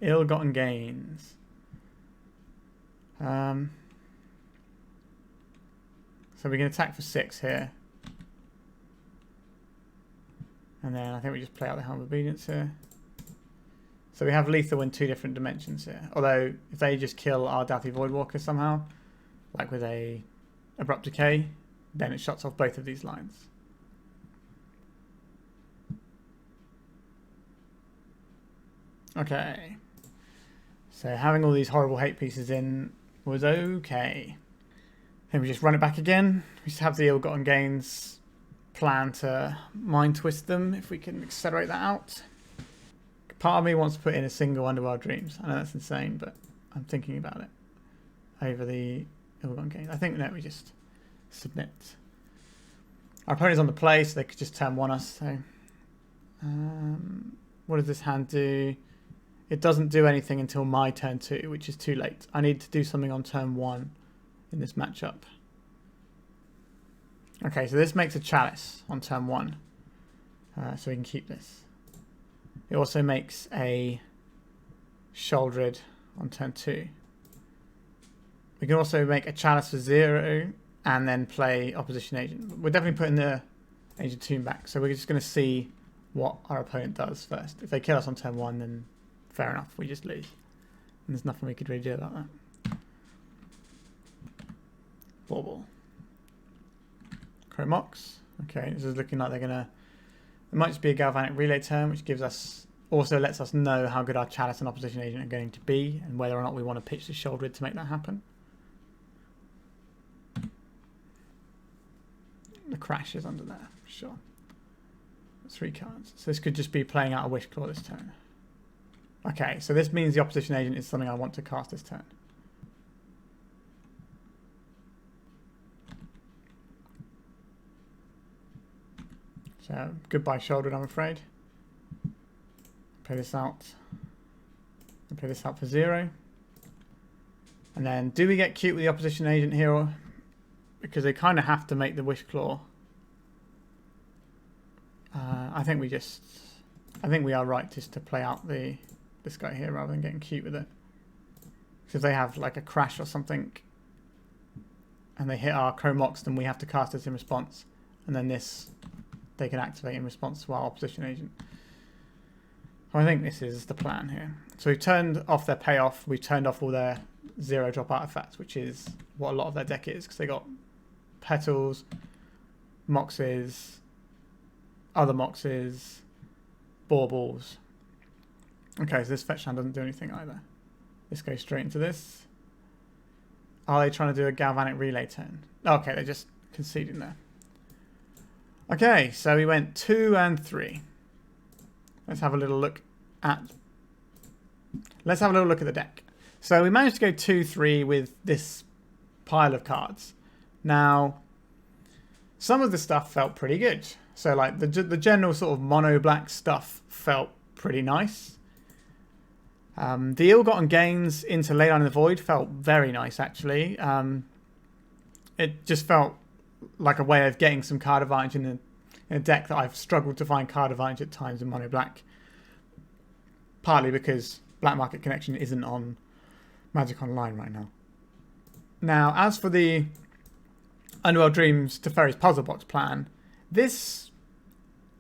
Ill-gotten gains. So we can attack for 6 here. And then I think we just play out the Helm of Obedience here. So we have lethal in 2 different dimensions here. Although, if they just kill our Dauthi Voidwalker somehow, like with a Abrupt Decay, then it shuts off both of these lines. Okay. So having all these horrible hate pieces in was okay. Then we just run it back again. We just have the ill-gotten gains plan to mind twist them if we can accelerate that out. Part of me wants to put in a single Underworld Dreams. I know that's insane, but I'm thinking about it. Over the ill-gotten gains. I think that we just submit. Our opponent's on the play, so they could just turn 1 us. So, what does this hand do? It doesn't do anything until my turn 2, which is too late. I need to do something on turn 1 in this matchup. Okay, so this makes a Chalice on turn 1. So we can keep this. It also makes a Sheoldred on turn 2. We can also make a Chalice for 0 and then play Opposition Agent. We're definitely putting the Agent Tomb back, so we're just going to see what our opponent does first. If they kill us on turn 1, then fair enough, we just lose. And there's nothing we could really do about that. Bauble. Chromox. Okay, this is looking like they're going to... It might just be a Galvanic Relay turn, which gives us... Also lets us know how good our Chalice and Opposition Agent are going to be, and whether or not we want to pitch the Sheoldred to make that happen. The Crash is under there, for sure. 3 cards. So this could just be playing out a Wish Claw this turn. Okay, so this means the Opposition Agent is something I want to cast this turn. So, goodbye Sheoldred, I'm afraid. Play this out. I'll play this out for 0. And then, do we get cute with the Opposition Agent here? Because they kind of have to make the Wish Claw. I think we are right just to play out this guy here rather than getting cute with it. Because if they have like a Crash or something and they hit our Chromox, then we have to cast this in response. And then this they can activate in response to our Opposition Agent. So I think this is the plan here. So we've turned off their payoff. We've turned off all their 0-drop artifacts, which is what a lot of their deck is. Because they got Petals, Moxes, other Moxes, Baubles. Okay, so this fetch land doesn't do anything either. This goes straight into this. Are they trying to do a Galvanic Relay turn? Okay, they're just conceding there. Okay, so we went 2 and 3. Let's have a little look at the deck. So we managed to go 2-3 with this pile of cards. Now, some of the stuff felt pretty good. So like the general sort of mono-black stuff felt pretty nice. The ill-gotten gains into Leyline in the Void felt very nice, actually. It just felt like a way of getting some card advantage in a deck that I've struggled to find card advantage at times in mono-black. Partly because Black Market Connection isn't on Magic Online right now. Now, as for the Underworld Dreams Teferi's Puzzlebox plan, this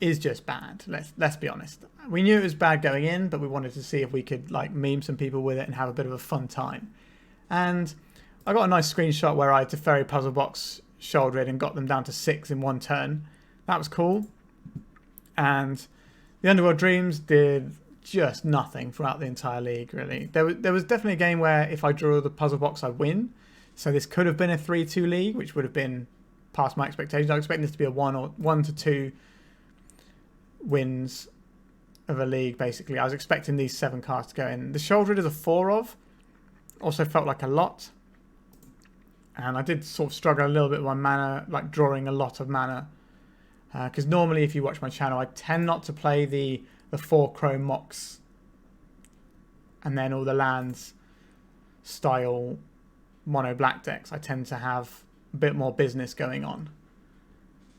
is just bad. Let's be honest. We knew it was bad going in, but we wanted to see if we could like meme some people with it and have a bit of a fun time. And I got a nice screenshot where I Teferi Puzzlebox Sheoldred and got them down to 6 in 1 turn. That was cool. And the Underworld Dreams did just nothing throughout the entire league, really. There was definitely a game where if I draw the Puzzlebox, I win. So this could have been a 3-2 league, which would have been past my expectations. I was expecting this to be a 1 to 2 wins of a league, basically. I was expecting these 7 cards to go in. The Sheoldred is a 4 of. Also felt like a lot. And I did sort of struggle a little bit with my mana, like drawing a lot of mana Because normally if you watch my channel, I tend not to play the 4 chrome mocks and then all the lands style mono black decks. I tend to have a bit more business going on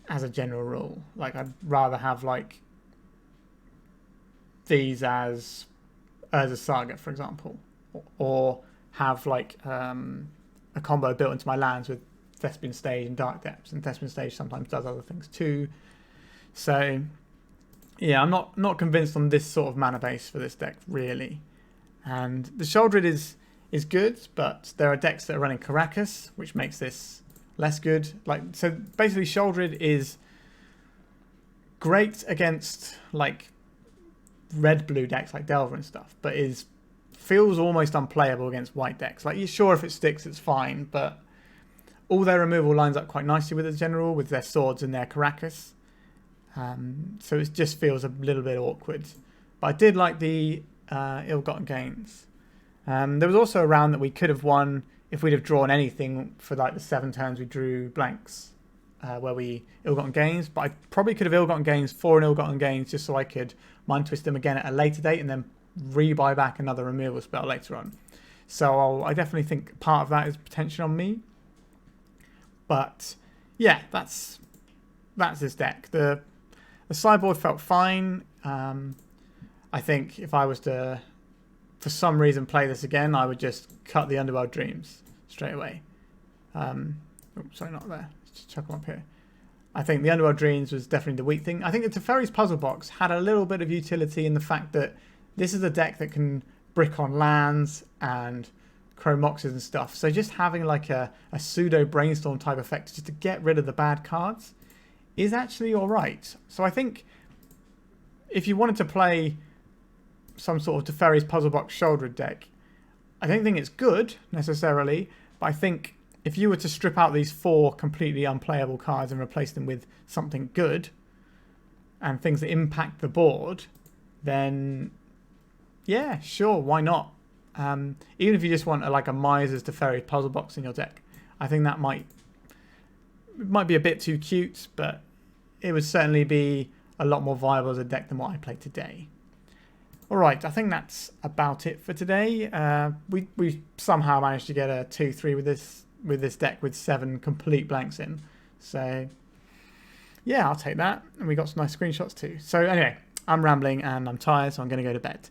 as a general rule. Like I'd rather have like these as a Saga, for example, or have like a combo built into my lands with Thespian Stage and Dark Depths, and Thespian Stage sometimes does other things too. So yeah, I'm not convinced on this sort of mana base for this deck really. And the Sheoldred is good, but there are decks that are running Caracas, which makes this less good. Like, so basically Sheoldred is great against like red-blue decks like Delver and stuff, but feels almost unplayable against white decks. Like, you're sure if it sticks it's fine, but all their removal lines up quite nicely with the general, with their swords and their Caracas. So it just feels a little bit awkward. But I did like the ill-gotten gains. There was also a round that we could have won if we'd have drawn anything for like the 7 turns we drew blanks, where we ill-gotten gains. But I probably could have ill-gotten gains for an ill-gotten gains just so I could mind twist them again at a later date and then re-buy back another removal spell later on. So I definitely think part of that is potential on me. But yeah, that's this deck. The sideboard felt fine. I think if I was to, for some reason, play this again, I would just cut the Underworld Dreams straight away. Sorry, not there. Let's just chuck them up here. I think the Underworld Dreams was definitely the weak thing. I think the Teferi's Puzzlebox had a little bit of utility in the fact that this is a deck that can brick on lands and Chrome Moxes and stuff. So just having like a pseudo brainstorm type effect just to get rid of the bad cards is actually alright. So I think if you wanted to play some sort of Teferi's Puzzlebox Sheoldred deck, I don't think it's good necessarily, but I think if you were to strip out these 4 completely unplayable cards and replace them with something good and things that impact the board, then yeah, sure, why not? Even if you just want like a Miser's Teferi Puzzlebox in your deck, I think that might be a bit too cute, but it would certainly be a lot more viable as a deck than what I played today. Alright, I think that's about it for today. We somehow managed to get a 2-3 with this deck with 7 complete blanks in. So yeah, I'll take that. And we got some nice screenshots too. So anyway, I'm rambling and I'm tired, so I'm going to go to bed.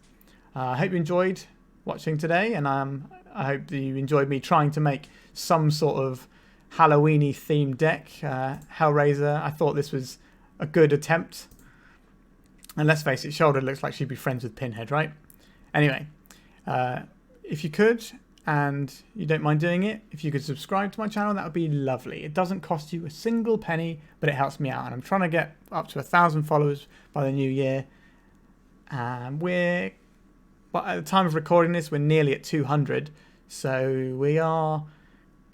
I hope you enjoyed watching today, and I hope that you enjoyed me trying to make some sort of Halloween-y themed deck. HELLRAISER, I thought this was a good attempt. And let's face it, Sheoldred looks like she'd be friends with Pinhead, right? Anyway, if you could, and you don't mind doing it, if you could subscribe to my channel, that would be lovely. It doesn't cost you a single penny, but it helps me out. And I'm trying to get up to 1,000 followers by the new year. And at the time of recording this, we're nearly at 200. So we are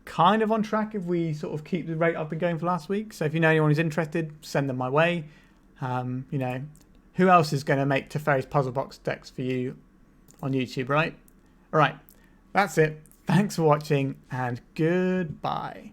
kind of on track if we sort of keep the rate up and going for last week. So if you know anyone who's interested, send them my way. You know, who else is going to make Teferi's Puzzlebox decks for you on YouTube, right? All right, that's it. Thanks for watching and goodbye.